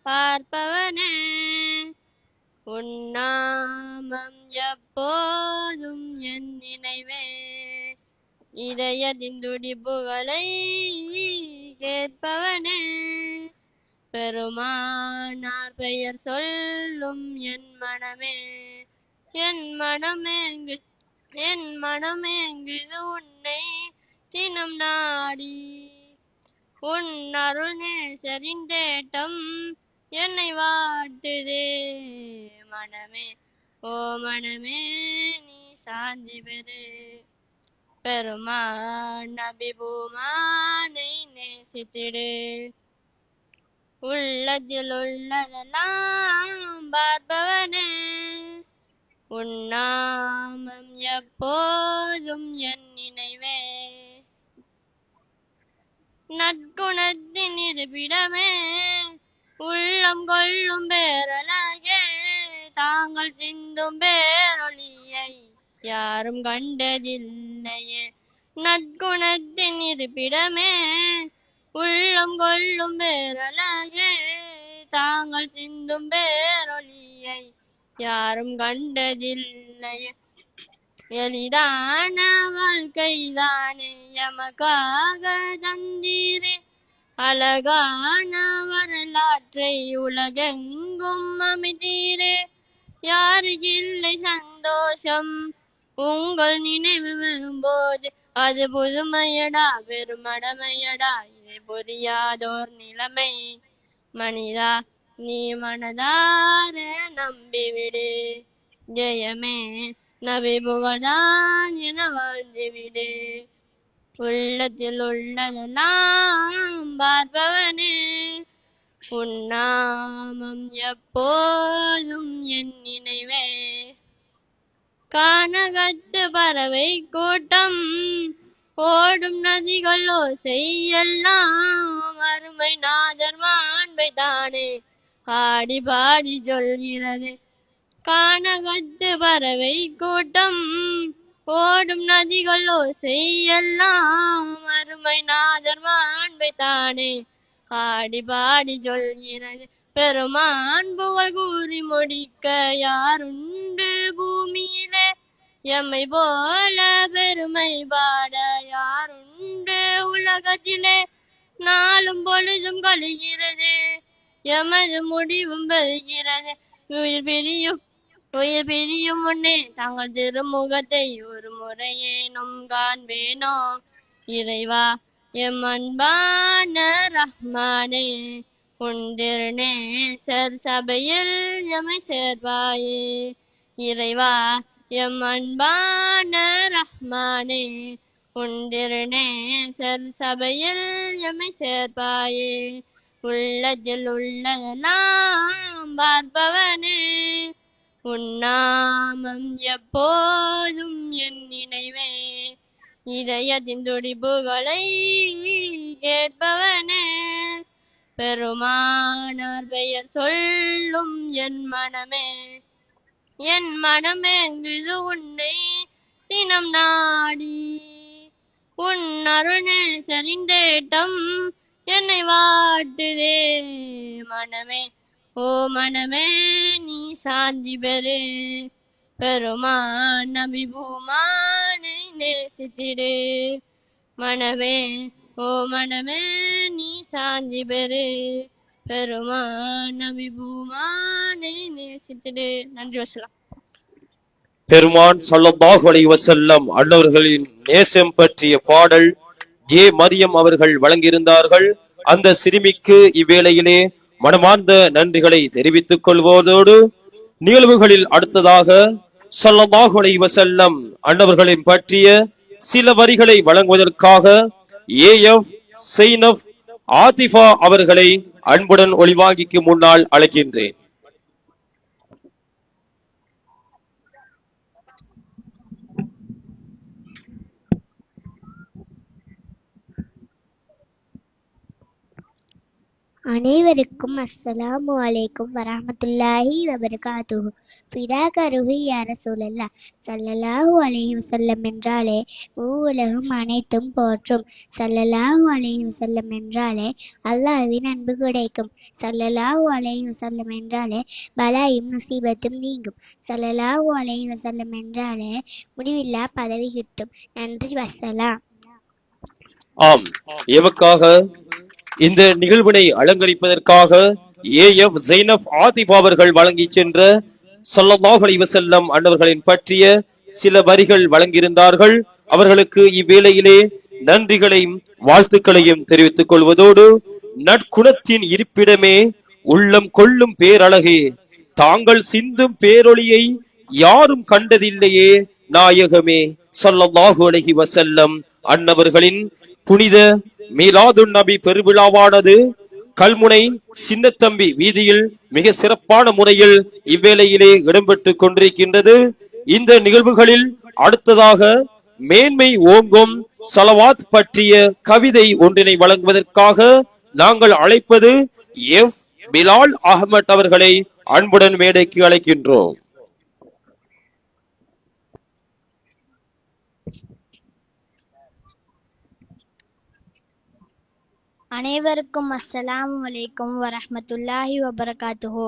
பார்ப்பவனே, உன்னாமம் எப்போதும் என் நினைவே, இதயத்தின் துடிப்புகளை கேட்பவனே, பெருமானார் பெயர் சொல்லும் என் மனமே, என் மனமேங்குது உன்னை தினம் நாடி, உன் அருள் நேசரின் தேட்டம் என்னை வாட்டுதே. மனமே ஓ மனமே நீ சாந்தி பெறு, பெருமான் நபி பூமானை நேசித்திடு, உள்ளத்தில் உள்ளதெல்லாம் பார்ப்பவனே, உன்னாமம் எப்போதும் என் நினைவே, நற்குணத்தின் இருப்பிடமே, உள்ளம் கொள்ளும் பேரழகே, தாங்கள் சிந்தும் பேரொளியை யாரும் கண்டதில்லையே, நற்குணத்தின் இருப்பிடமே, உள்ளம் கொள்ளும் பேரழகே, தாங்கள் சிந்தும் பேரொளியை யாரும் கண்டதில்லையே, எளிதான வாழ்க்கைதானே எமக்காக தந்தீரே, அழகான வரலாற்றை உலகெங்கும் அமைத்தீரே, யாருக்கில்லை சந்தோஷம் உங்கள் நினைவு வரும்போது, அது புதுமையடா பெருமடமையடா, இதை புரியாதோர் நிலைமை, மனிதா நீ மனதார நம்பிவிடு, ஜெயமே நபி புகழ்தான் என வாழ்ந்துவிடு, உள்ளத்தில் உள்ளதெல்லாம் பார்ப்பவனே, உன்னாமம் எப்போதும் என் நினைவே, கானகத்து பறவை கூட்டம் ஓடும் நதிகள் ஓசை எல்லாம் அருமை நாதர் மாண்பை தானே ஆடி பாடி சொல்கிறது, கானகத்து பறவை கூட்டம் ஓடும் நதிகள் ஓசை எல்லாம் அருமை நாதர் மாண்பை தானே ஆடி பாடி சொல்கிறது, பெருமான் புகழ் கூறி முடிக்க யாருண்டு பூமியிலே, எம்மை போல பெருமை பாட யாருண்டு உலகத்திலே, நாளும் பொழுதும் கழிகிறது எமது முடிவும் பெறுகிறது, உயிர் பிரியும் முன்னே தங்கள் திருமுகத்தை ஒரு முறையேனும் காண்பேனோ, இறைவா எம் அன்பான ரஹ்மானே, உன் திருநேசர் சபையில் எம்மை சேர்ப்பாயே, இறைவா எம் அன்பான ரஹ்மானே, உன் திருநேசர் சபையில் எம்மை சேர்ப்பாயே, உள்ளத்தில் உள்ளதெல்லாம் பார்ப்பவனே, உன் நாமம் எப்போதும் என் நினைவே, இதயத்தின் துடிப்புகளை கேட்பவனே, பெருமானார் பெயர் சொல்லும் என் மனமேங்குது உன்னை தினம் நாடி, உன் அருணில் செறிந்தேட்டம் என்னை வாட்டுதே. மனமே ஓ மனமே நீ சாந்தி பெறு, பெருமான் நபி பூமானை நேசித்திடு. மனமே ஓ மனமே நீ சாந்தி பெறு, பெருமான் நபி பூமானை நேசித்திடு. நன்றி வசலாம். பெருமான் ஸல்லல்லாஹு அலைஹி வஸல்லம் அன்னவர்களின் நேசம் பற்றிய பாடல் ஏ மரியம் அவர்கள் வழங்கியிருந்தார்கள். அந்த சிறுமிக்கு இவ்வேளையிலே மனமார்ந்த நன்றிகளை தெரிவித்துக் கொள்வதோடு நிகழ்வுகளில் அடுத்ததாக ஸல்லல்லாஹு அலைஹி வஸல்லம் அன்னவர்களின் பற்றிய சில வரிகளை வழங்குவதற்காக ஏஎஃப் ஸைனப் ஆதிஃபா அவர்களை அன்புடன் ஒளிவாங்கிக்கு முன்னால் அழைக்கின்றேன். அனைவருக்கும் அஸ்ஸலாமு அலைக்கும் வரஹ்மத்துல்லாஹி வபரகாத்துஹு. பிதாகருஹு யா ரசூலல்லாஹ் ஸல்லல்லாஹு அலைஹி வஸல்லம் என்றாலே உலகம் அனைத்தும் போற்றும். ஸல்லல்லாஹு அலைஹி வஸல்லம் என்றாலே அல்லாஹ்வின் அன்பு கிடைக்கும். ஸல்லல்லாஹு அலைஹி வஸல்லம் என்றாலே பலாயும் முசீபத்தும் நீங்கும். ஸல்லல்லாஹு அலைஹி வஸல்லம் என்றாலே முடிவில்லா பதவி கிட்டும். நன்றி வஸ்ஸலாம். ஆம், எமக்காக இந்த நிகழ்வினை அலங்கரிப்பதற்காக ஏஎஃப் ஸைனப் ஆதிஃபா அவர்கள் வழங்கி சென்ற ஸல்லல்லாஹு அலைஹி வஸல்லம் அன்னவர்களின் பற்றிய சில வரிகள் வழங்கியிருந்தார்கள். அவர்களுக்கு இவ்வேளையிலே நன்றிகளையும் வாழ்த்துக்களையும் தெரிவித்துக் கொள்வதோடு, நற்குணத்தின் இருப்பிடமே உள்ளம் கொள்ளும் பேரழகே, தாங்கள் சிந்தும் பேரொளியை யாரும் கண்டதில்லையே நாயகமே ஸல்லல்லாஹு அலைஹி வஸல்லம் அன்னவர்களின் புனித மீலாதுன் நபி பெருவிழாவானது கல்முனை சின்னத்தம்பி வீதியில் மிக சிறப்பான முறையில் இவ்வேளையிலே இடம்பெற்றுக் கொண்டிருக்கின்றது. இந்த நிகழ்வுகளில் அடுத்ததாக மேன்மை ஓங்கும் ஸலவாத் பற்றிய கவிதை ஒன்றினை வழங்குவதற்காக நாங்கள் அழைப்பது எஃப் பிலால் அஹ்மத் அவர்களை அன்புடன் மேடைக்கு அழைக்கின்றோம். அனைவருக்கும் அஸ்ஸலாமு அலைக்கும் வரஹ்மத்துல்லாஹி வபரகாத்துஹு.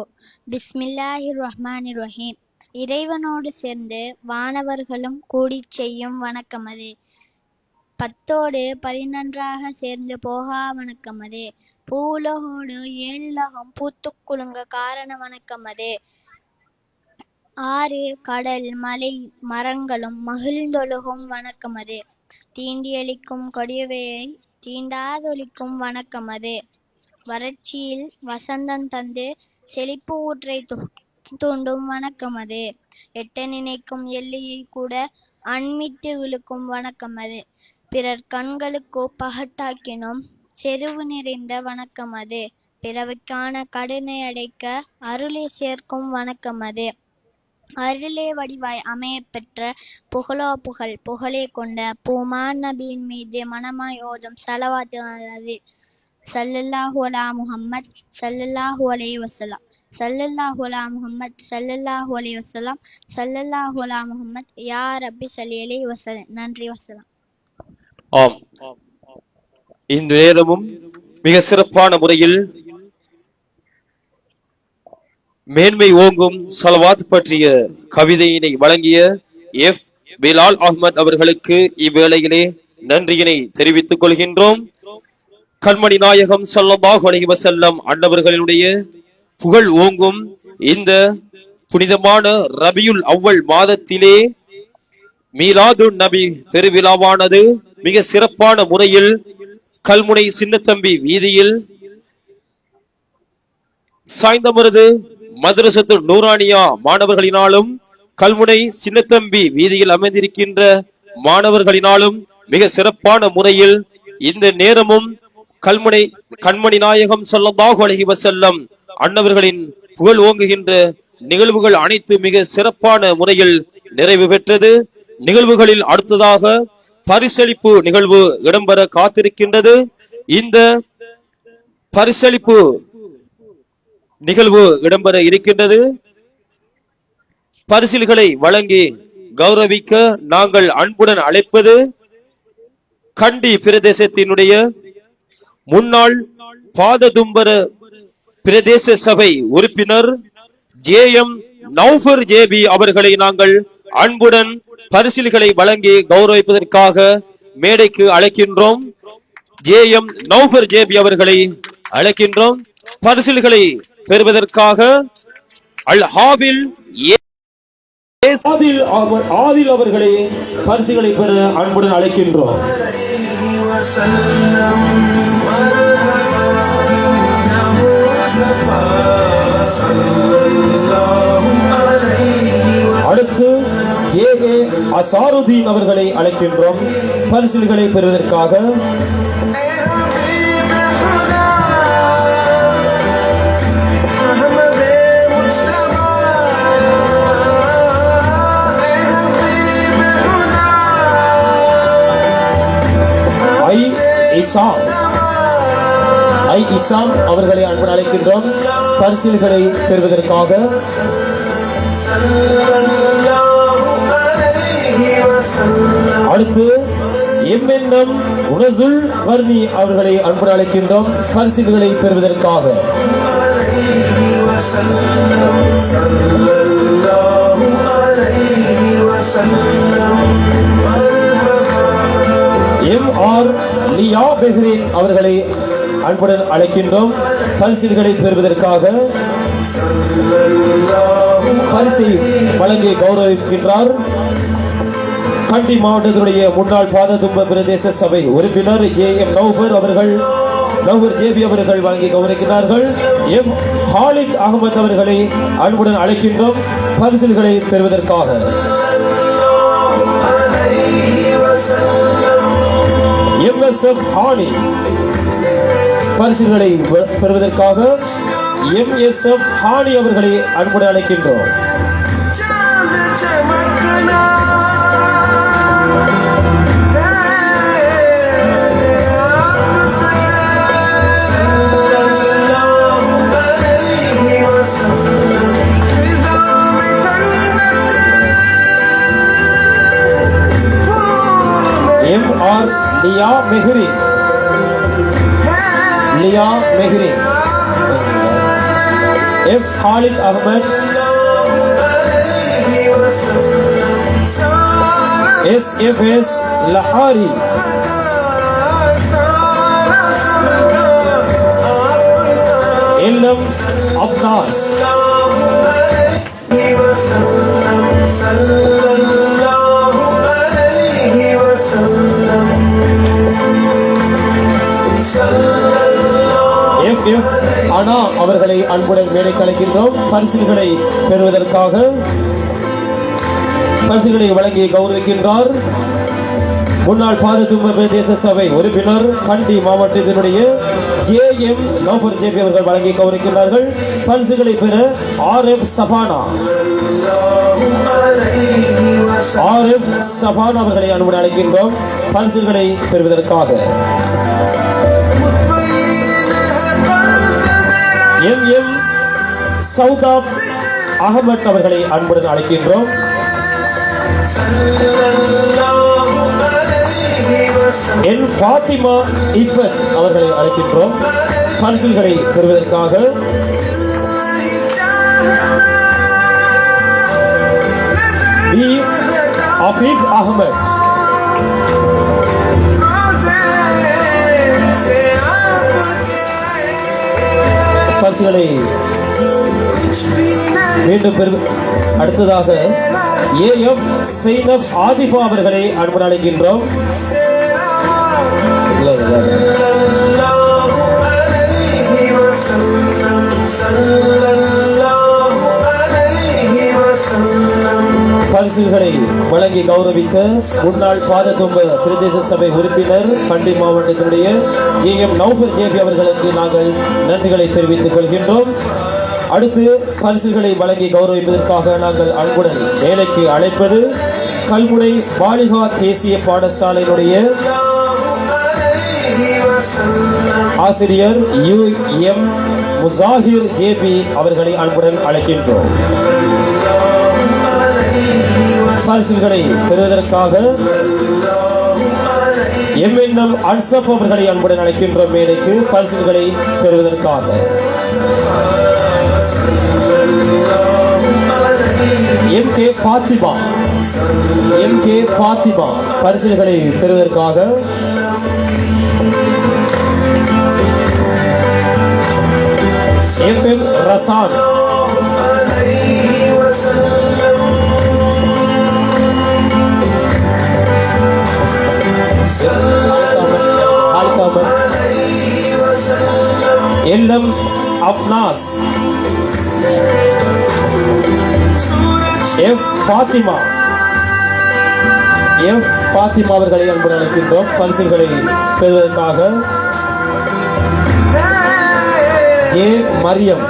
பிஸ்மில்லாஹிர் ரஹ்மானிர் ரஹீம். இறைவனோடு சேர்ந்து வானவர்களும் கூடிச் செய்யும் வணக்கமதே, 10ஓடு 11ஆக சேர்ந்து போகா வணக்கமதே, பூவுலகோடு 7 பூத்துக் குலுங்க காரண வணக்கமதே, 6 கடல் மலை மரங்களும் மகிழ்ந்தொழுகும் வணக்கமதே, தீண்டியளிக்கும் கொடியவையை தீண்டாதொழிக்கும் வணக்கமதே, வறட்சியில் வசந்தம் தந்து செழிப்பு ஊற்றை தூண்டும் வணக்கமதே, எட்ட நினைக்கும் எல்லையை கூட அண்மித்து இழுக்கும் வணக்கமதே, பிறர் கண்களுக்கு பகட்டாக்கினும் செருவு நிறைந்த வணக்கமதே, பிறவுக்கான கடனை அடைக்க அருளை சேர்க்கும் வணக்கமதே, அருளே வடிவாய் அமைய பெற்ற புகழோ புகழ் புகழே கொண்ட பூமான் நபியின் மீது மனமாய் ஓதும் ஸலவாத் அது. ஸல்லல்லாஹு அலா முஹம்மத் ஸல்லல்லாஹு அலைஹி வஸல்லம், ஸல்லல்லாஹு அலா முஹம்மத் ஸல்லல்லாஹு அலைஹி வஸல்லம், ஸல்லல்லாஹு அலா முஹம்மத் யா ரப்பி ஸல்லி அலைஹி வஸல்லம். நன்றி வஸலாம். ஆம், இந்த நேரமும் மிக சிறப்பான முறையில் மேன்மை ஓங்கும் ஸலவாத் பற்றிய கவிதையினை வழங்கிய எஃப் பிலால் அஹ்மத் அவர்களுக்கு இவ்வேளையிலே நன்றியினை தெரிவித்துக் கொள்கின்றோம். கண்மணி நாயகம் ஸல்லல்லாஹு அலைஹி வஸல்லம் அன்னவர்களுடைய புகழ் ஓங்கும் இந்த புனிதமான ரபியுல் அவ்வல் மாதத்திலே மீலாதுன் நபி பெருவிழாவானது மிக சிறப்பான முறையில் கல்முனை சின்னத்தம்பி வீதியில் சாய்ந்தமருது மதரசத்து நூரானியா மாணவர்களினாலும் கல்முனை சின்னத்தம்பி வீதியில் அமைந்திருக்கின்ற மாணவர்களினாலும் மிக சிறப்பான முறையில் இந்த நேரமும் கண்மணி நாயகம் ஸல்லல்லாஹு அலைஹி வஸல்லம் அன்னவர்களின் புகழ் ஓங்குகின்ற நிகழ்வுகள் அனைத்து மிக சிறப்பான முறையில் நிறைவு பெற்றது. நிகழ்வுகளில் அடுத்ததாக பரிசளிப்பு நிகழ்வு இடம்பெற காத்திருக்கின்றது. இந்த பரிசளிப்பு நிகழ்வு இடம்பெற இருக்கின்றது. பரிசில்களை வழங்கி கௌரவிக்க நாங்கள் அன்புடன் அழைப்பது கண்டி பிரதேசத்தினுடைய முன்னாள் பாததும்பர பிரதேச சபை உறுப்பினர் JM நௌஃபர் JB அவர்களை நாங்கள் அன்புடன் பரிசில்களை வழங்கி கௌரவிப்பதற்காக மேடைக்கு அழைக்கின்றோம். JM நௌஃபர் JB அவர்களை அழைக்கின்றோம். பரிசில்களை பெறுவதற்காக அல் ஹாபில் ஆதில் அவர்களை பரிசுகளை பெற அன்புடன் அழைக்கின்றோம். அடுத்து JA அசாருதீன் அவர்களை அழைக்கின்றோம் பரிசுகளை பெறுவதற்காக. இசாம் அவர்களை அன்புடன் அழைக்கின்றோம் பரிசுகளை பெறுவதற்காக. அடுத்து MNM உனசுல் வர்ணி அவர்களை அன்புடன் அழைக்கின்றோம் பரிசுகளை பெறுவதற்காக. MR லியா பெஹ்ரீன் அவர்களை அன்புடன் அழைக்கின்றோம் பரிசுகளை பெறுவதற்காக. பரிசை வழங்கி கௌரவிக்கின்றார் கண்டி மாவட்டத்தினுடைய முன்னாள் பாததும்ப பிரதேச சபை உறுப்பினர் JM நௌஃபர் அவர்கள், நௌஃபர் JB அவர்கள் வழங்கி கௌரவிக்கிறார்கள். M ஹாலித் அகமது அவர்களை அன்புடன் அழைக்கின்றோம் பரிசுகளை பெறுவதற்காக. MSF ஹானி பரிசுகளை பெறுவதற்காக MSF ஹானி அவர்களை அன்புடன் அழைக்கின்றோம். MR Liya Mehri, Liya Mehri. F Halith Ahmed, SFS Lahari, LM Afnas. FF Ana அவர்களை அன்புடன் மேடைக்கு அழைக்கின்றோம் பரிசுகளை பெறுவதற்காக. பரிசுகளை வழங்கி கௌரவிக்கின்றார் முன்னாள் பாததும்ப பிரதேச சபை உறுப்பினர் கண்டி மாவட்டத்தினுடைய JM நௌஃபர் JB அவர்கள் வழங்கி கௌரவிக்கின்றார்கள். பரிசுகளை பெற RF சபானா, RF சபானா அவர்களை அன்புடன் அழைக்கின்றோம் பரிசுகளை பெறுவதற்காக. MM சௌதாப் அகமத் அவர்களை அன்புடன் அழைக்கின்றோம். N ஃபாத்திமா இஃபத் அவர்களை அழைக்கின்றோம் பரிசுகளை பெறுவதற்காக. B அஃபீப் அகமத், பரிசுகளை மீண்டும் அடுத்ததாக AF சைனப் ஆதிஃபா அவர்களை அன்புடன் அழைக்கின்றோம். பரிசுகளை வழங்கி கௌரவித்த முன்னாள் பாததும்ப பிரதேச சபை உறுப்பினர் கண்டி மாவட்டத்தினுடைய JM நௌஃபர் JB அவர்களுக்கு நாங்கள் நன்றிகளை தெரிவித்துக் கொள்கின்றோம். அடுத்து பரிசுகளை வழங்கி கௌரவிப்பதற்காக நாங்கள் அன்புடன் வேலைக்கு அழைப்பது கல்முனை பாலிகா தேசிய பாடசாலையினுடைய ஆசிரியர் UM முசாஹிர் JP அவர்களை அன்புடன் அழைக்கின்றோம். பரிசுகளை பெறுவதற்காக MNM அன்சப் அவர்களை அன்புடன் அழைக்கின்றோம் மேடைக்கு பரிசுகளை பெறுவதற்காக. MK ஃபாத்திமா பரிசுகளை பெறுவதற்காக. FM Rasan LM அப்னாஸ் F Fathima அவர்களை அன்புடன் அழைக்கின்றோம் பரிசுகளை பெறுவதற்காக. J மரியம்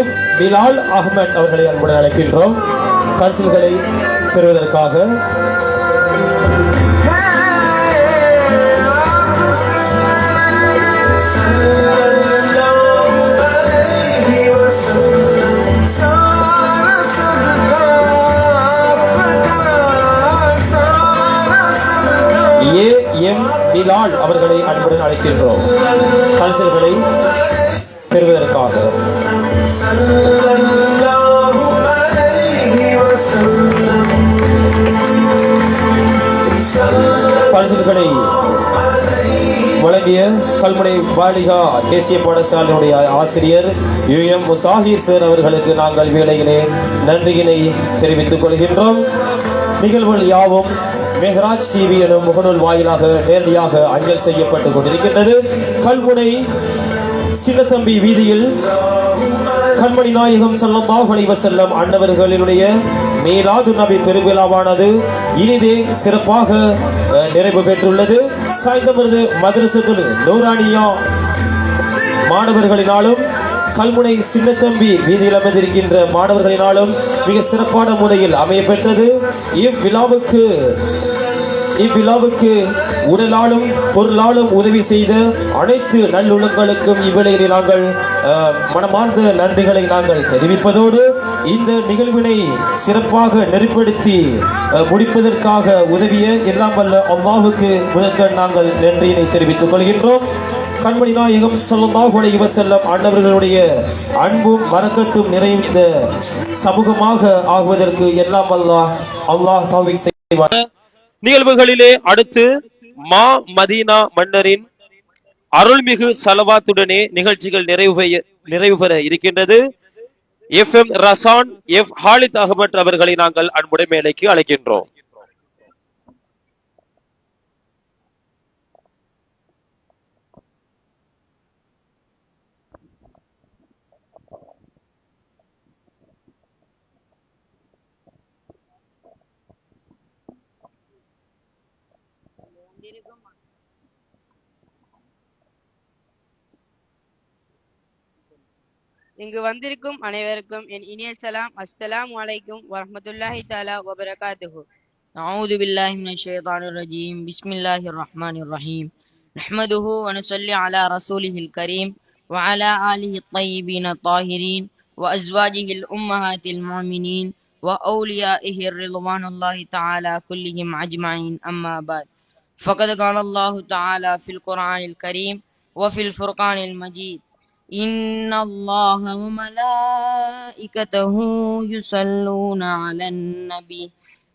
F பிலால் அஹ்மத் அவர்களை அன்புடன் அழைக்கின்றோம் பரிசுகளை பெறுவதற்காக. AM பிலால் அவர்களை அன்புடன் அழைக்கின்றோம் பரிசுகளை பெறுவதற்காக. பரிசுகளை வழங்கிய கல்முனை பாலிகா தேசிய பாடசாலையுடைய ஆசிரியர் UM முசாஹிர் சார் அவர்களுக்கு நாங்கள் வேளையிலே நன்றியினை தெரிவித்துக் கொள்கின்றோம். நிகழ்வுகள் யாவும் மெஹராஜ் டிவி எனும் முகநூல் வாயிலாக நேரடியாக அஞ்சல் செய்யப்பட்டுக் கொண்டிருக்கின்றது. கல்முனை சின்னத்தம்பி வீதியில் கண்மணி நாயகம் ஸல்லல்லாஹு அலைஹி வஸல்லம் அன்னவர்களினுடைய மீலாது நபி பெருவிழாவானது இனிதே சிறப்பாக நிறைவு பெற்றுள்ளது. சாய்ந்தமருது மதரசத்துல் நூரானியா மாணவர்களினாலும் கல்முனை சின்னத்தம்பி வீதியில் அமைந்திருக்கின்ற மாணவர்களினாலும் மிக சிறப்பான முறையில் அமையப்பெற்றது. இவ்விழாவுக்கு உடலாலும் பொருளாலும் உதவி செய்த அனைத்து நல்லுள்ளங்களுக்கும் இவ்வேளையில் நாங்கள் மனமார்ந்த நன்றிகளை நாங்கள் தெரிவிப்பதோடு இந்த நிகழ்வினை சிறப்பாக நெறிப்படுத்தி முடிப்பதற்காக உதவிய எல்லாம் வல்ல அல்லாஹ்வுக்கு முதற்கண் நாங்கள் நன்றியினை தெரிவித்துக் கொள்கின்றோம். கண்மணி நாயகம் ஸல்லல்லாஹு அலைஹி வஸல்லம் அன்னவர்களுடைய அன்பும் மரக்கத்தும் நிறைந்த சமூகமாக ஆகுவதற்கு எல்லாம் அல்லாஹ் தௌஃபீக் செய்வார். நிகழ்வுகளிலே அடுத்து மதீனா மன்னரின் அருள்மிகு சலவாத்துடனே நிகழ்ச்சிகள் நிறைவு பெற இருக்கின்றது. FM Rasan F Khalid Ahmad அவர்களை நாங்கள் அன்புடன் மேடைக்கு அழைக்கின்றோம். இங்கு வந்திருக்கும் அனைவருக்கும் என் இனிய சலாம். அஸ்ஸலாமு அலைக்கும் வரஹ்மத்துல்லாஹி தஆலா வபரகாத்துஹு. أعوذ بالله من الشيطان الرجيم. بسم الله الرحمن الرحيم. نحمده ونصلي على رسوله الكريم وعلى آله الطيبين الطاهرين وأزواجه الأمهات المؤمنين وأوليائه رضوان الله تعالى كلهم أجمعين. أما بعد، فقد قال الله تعالى في القرآن الكريم وفي الفرقان المجيد: إن الله وملائكته يصلون على النبي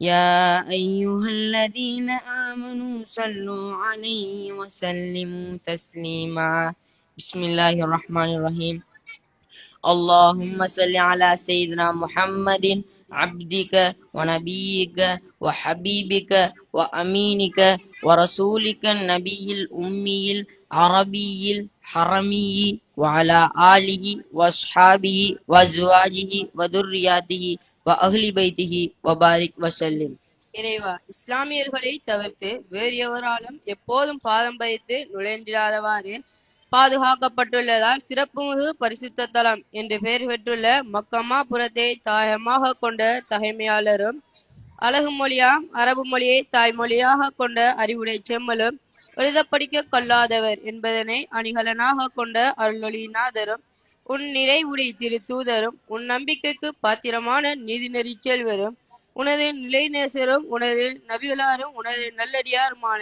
يا أيها الذين آمنوا صلوا عليه وسلموا تسليما. بسم الله الرحمن الرحيم. اللهم صل على سيدنا محمد عبدك ونبيك وحبيبك وأمينك ورسولك النبي الأمي العربي الحرمي وعلى آله وأصحابه وأزواجه وذرياته وأهل بيته وبارك وسلم. இறைவா, இஸ்லாமியர்களை தவிர்த்து வேறு எவராலும் எப்போதும் பாதம் பதித்து நுழைந்திடாதவாறு பாதுகாக்கப்பட்டுள்ளதால் சிறப்புமிகு பரிசுத்த தலம் என்று பெயர் பெற்றுள்ள மக்கமாபுரத்தை தாயமாக கொண்ட தகைமையாளரும் அழகு மொழியாம் அரபு மொழியை தாய்மொழியாக கொண்ட அறிவுடை செம்மலும் எழுதப்படிக்க கொள்ளாதவர் என்பதனை அணிகலனாக கொண்ட அருளொளிநாதரும் உன் நிறைவுடை திரு தூதரும் உன் நம்பிக்கைக்கு பாத்திரமான நீதிநெறி செல்வரும் உனது நிலைநேசரும் உனது நபிகளாரும் உனது நல்லடியாருமான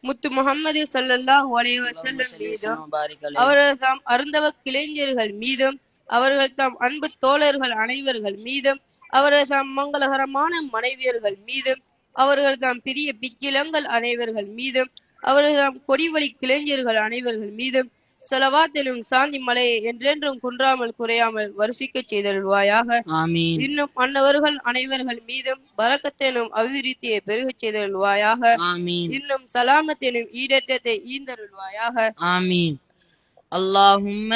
முத்து முகம்மது ஸல்லல்லாஹு அலைஹி வஸல்லம் மீதும் அவர்கள் தாம் அருந்தவ கிளைஞர்கள் மீதும் அவர்கள் தாம் அன்பு தோழர்கள் அனைவர்கள் மீதும் அவர்கள் தாம் மங்களகரமான மனைவியர்கள் மீதும் அவர்கள் தாம் பிரிய பிச்சிலங்கள் அனைவர்கள் மீதும் அவர்கள் தாம் கொடிவழி கிளைஞர்கள் அனைவர்கள் மீதும் ஸலவாத் எனும் சாந்தி மலையை என்றென்றும் குன்றாமல் குறையாமல் வருஷிக்க செய்தருள்வாயாக. இன்னும் அன்னவர்கள் அனைவர்கள் மீதும் பரக்கத் எனும் அபிவிருத்தியை பெருகச் செய்தருள்வாயாக. இன்னும் சலாமத் எனும் ஈடேற்றத்தை ஈந்தருள்வாயாக. ஆமீன். அல்லாஹும்ம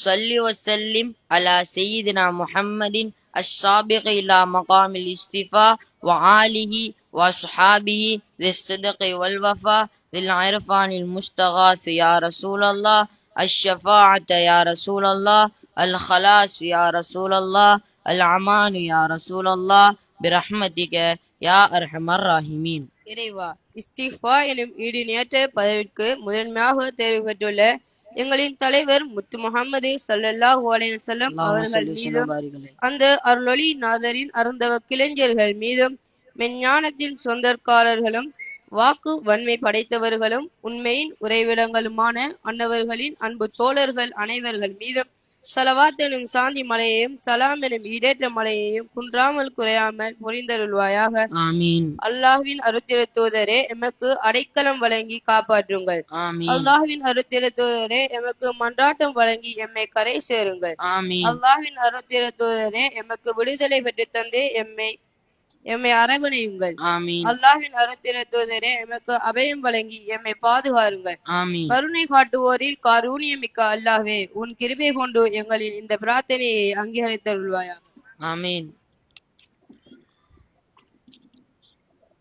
ஸல்லி வஸல்லிம் அலா சய்யிதினா முஹம்மதின் السابق إلى مقام الاستفاء وآله وصحابه ذي الصدق والوفاء ذي العرفان المستغاث يا رسول الله الشفاعة يا رسول الله الخلاص يا رسول الله الأمان يا رسول الله برحمتك يا أرحم الراحمين. இறைவா, இஸ்திஃபா எனும் ஈடுநேற்ற பதவிக்கு முதன்மையாக தேர்வு பெற்றுள்ள எங்களின் தலைவர் முத்து முகம்மது ஸல்லல்லாஹு அலைஹி வஸல்லம் அவர்கள் மீதும் அந்த அருளொளி நாதரின் அருந்தவ கிளைஞர்கள் மீதும் மெஞ்ஞானத்தின் சொந்தக்காரர்களும் வாக்கு வன்மை படைத்தவர்களும் உண்மையின் உறைவிடங்களுமான அன்னவர்களின் அன்பு தோழர்கள் அனைவர்கள் மீதும் ஸலவாத் எனும் சாந்தி மலையையும் சலாம் எனும் ஈடேற்ற மலையையும் குன்றாமல் குறையாமல் பொழிந்தருள்வாயாக. அல்லாஹ்வின் அருத்திர தூதரே எமக்கு அடைக்கலம் வழங்கி காப்பாற்றுங்கள். அல்லாஹ்வின் அருத்திர தூதரே எமக்கு மன்றாட்டம் வழங்கி எம்மை கரை சேருங்கள். அல்லாஹ்வின் அருத்திர தூதரே எமக்கு விடுதலை பெற்று தந்து எம்மை அரவணையுங்கள். அல்லாஹ்வின் அருத்திர தூதரே எமக்கு அபயம் வழங்கி எம்மை பாதுகாருங்கள். கருணை காட்டுவோரில் காரூணியமிக்க அல்லாஹ்வே, உன் கிருபை கொண்டு எங்களின் இந்த பிரார்த்தனையை அங்கீகரித்தருள்வாயா. ஆமீன்.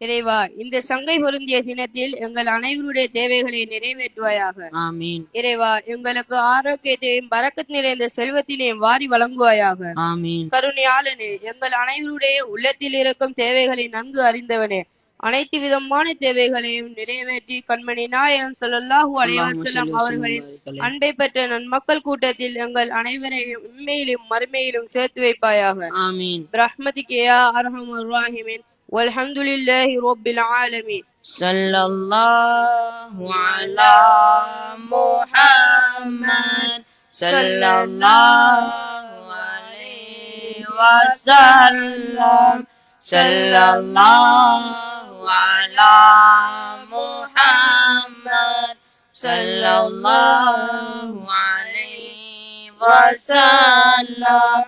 இறைவா, இந்த சங்கை பொருந்திய தினத்தில் எங்கள் அனைவருடைய தேவைகளை நிறைவேற்றுவாயாக. இறைவா, எங்களுக்கு ஆரோக்கியத்தையும் பரக்கத் நிறைந்த செல்வத்தினையும் வாரி வழங்குவாயாக. கருணையாளனே, எங்கள் அனைவருடைய உள்ளத்தில் இருக்கும் தேவைகளை நன்கு அறிந்தவனே, அனைத்து விதமான தேவைகளையும் நிறைவேற்றி கண்மணி நாயகம் ஸல்லல்லாஹு அலைஹி வஸல்லம் அவர்களின் அன்பை பெற்ற நன்மக்கள் கூட்டத்தில் எங்கள் அனைவரையும் உண்மையிலும் மறுமையிலும் சேர்த்து வைப்பாயாக. பிரஹ்மதிக யா அர்ஹமர் ராஹிமீன். والحمد لله رب العالمين. صلى الله على محمد صلى الله عليه وسلم. صلى الله على محمد صلى الله عليه وسلم.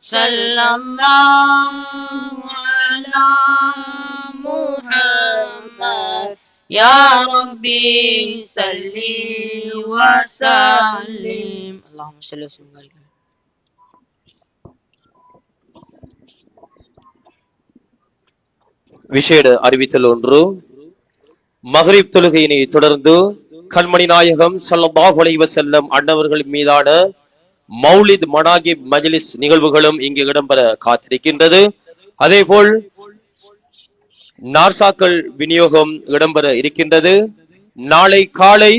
صلى الله على محمد يا ربي صل وسلم. اللهم صل وسلم وبارك. விசேட அறிவித்தல் ஒன்று. மக்ரிப் தொழுகையினை தொடர்ந்து கண்மணி நாயகம் ஸல்லல்லாஹு அலைஹி வஸல்லம் அன்னவர்கள் மீதான மௌலித் மனாகிப் மஜ்லிஸ் நிகழ்வுகளும் இங்கு இடம்பெற காத்திருக்கின்றது. அதேபோல் நார்சாக்கள் விநியோகம் இடம்பெற இருக்கின்றது. நாளை காலை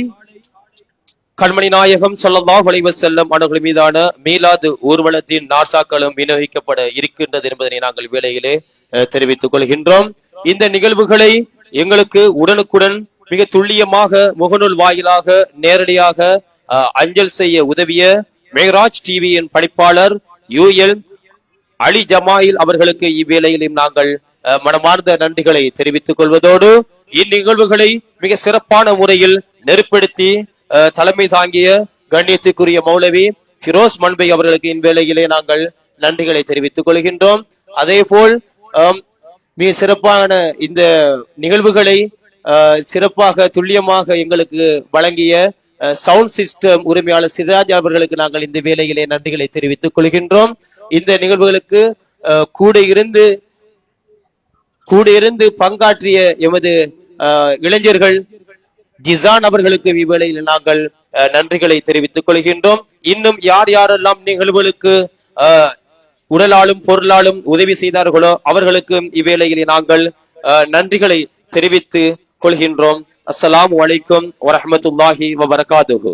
கண்மணி நாயகம் ஸல்லல்லாஹு அலைஹி வஸல்லம் அன்னவர்கள் மீதான மீலாது ஊர்வலத்தின் நார்சாக்களும் விநியோகிக்கப்பட இருக்கின்றது என்பதனை நாங்கள் வேளையிலே தெரிவித்துக் கொள்கின்றோம். இந்த நிகழ்வுகளை எங்களுக்கு உடனுக்குடன் மிக துல்லியமாக முகநூல் வாயிலாக நேரடியாக அஞ்சல் செய்ய உதவிய மேராஜ் டிவியின் பணிப்பாளர் UL அலி ஜமாயில் அவர்களுக்கு இவ்வேளையிலும் நாங்கள் மனமார்ந்த நன்றிகளை தெரிவித்துக் கொள்வதோடு இந்நிகழ்வுகளை மிக சிறப்பான முறையில் நெருப்படுத்தி தலைமை தாங்கிய கண்ணியத்துக்குரிய மௌலவி ஃபிரோஸ் மன்பை அவர்களுக்கு இவ்வேளையிலே நாங்கள் நன்றிகளை தெரிவித்துக் கொள்கின்றோம். அதே போல் மிக சிறப்பான இந்த நிகழ்வுகளை சிறப்பாக துல்லியமாக எங்களுக்கு வழங்கிய சவுண்ட் சிஸ்டம் உரிமையாளர் சிராஜ் அவர்களுக்கு நாங்கள் இந்த வேளையிலே நன்றிகளை தெரிவித்துக் கொள்கின்றோம். இந்த நிகழ்வுகளுக்கு கூட இருந்து கூட இருந்து பங்காற்றிய எமது இளைஞர்கள் ஜிசான் அவர்களுக்கு இவ்வேளையில் நாங்கள் நன்றிகளை தெரிவித்துக் கொள்கின்றோம். இன்னும் யார் யாரெல்லாம் நிகழ்வுகளுக்கு உடலாலும் பொருளாலும் உதவி செய்தார்களோ அவர்களுக்கு இவ்வேளையில் நாங்கள் நன்றிகளை தெரிவித்து கொள்கின்றோம். அஸ்ஸலாமு அலைக்கும் வரஹ்மத்துல்லாஹி வபரகாத்துஹு.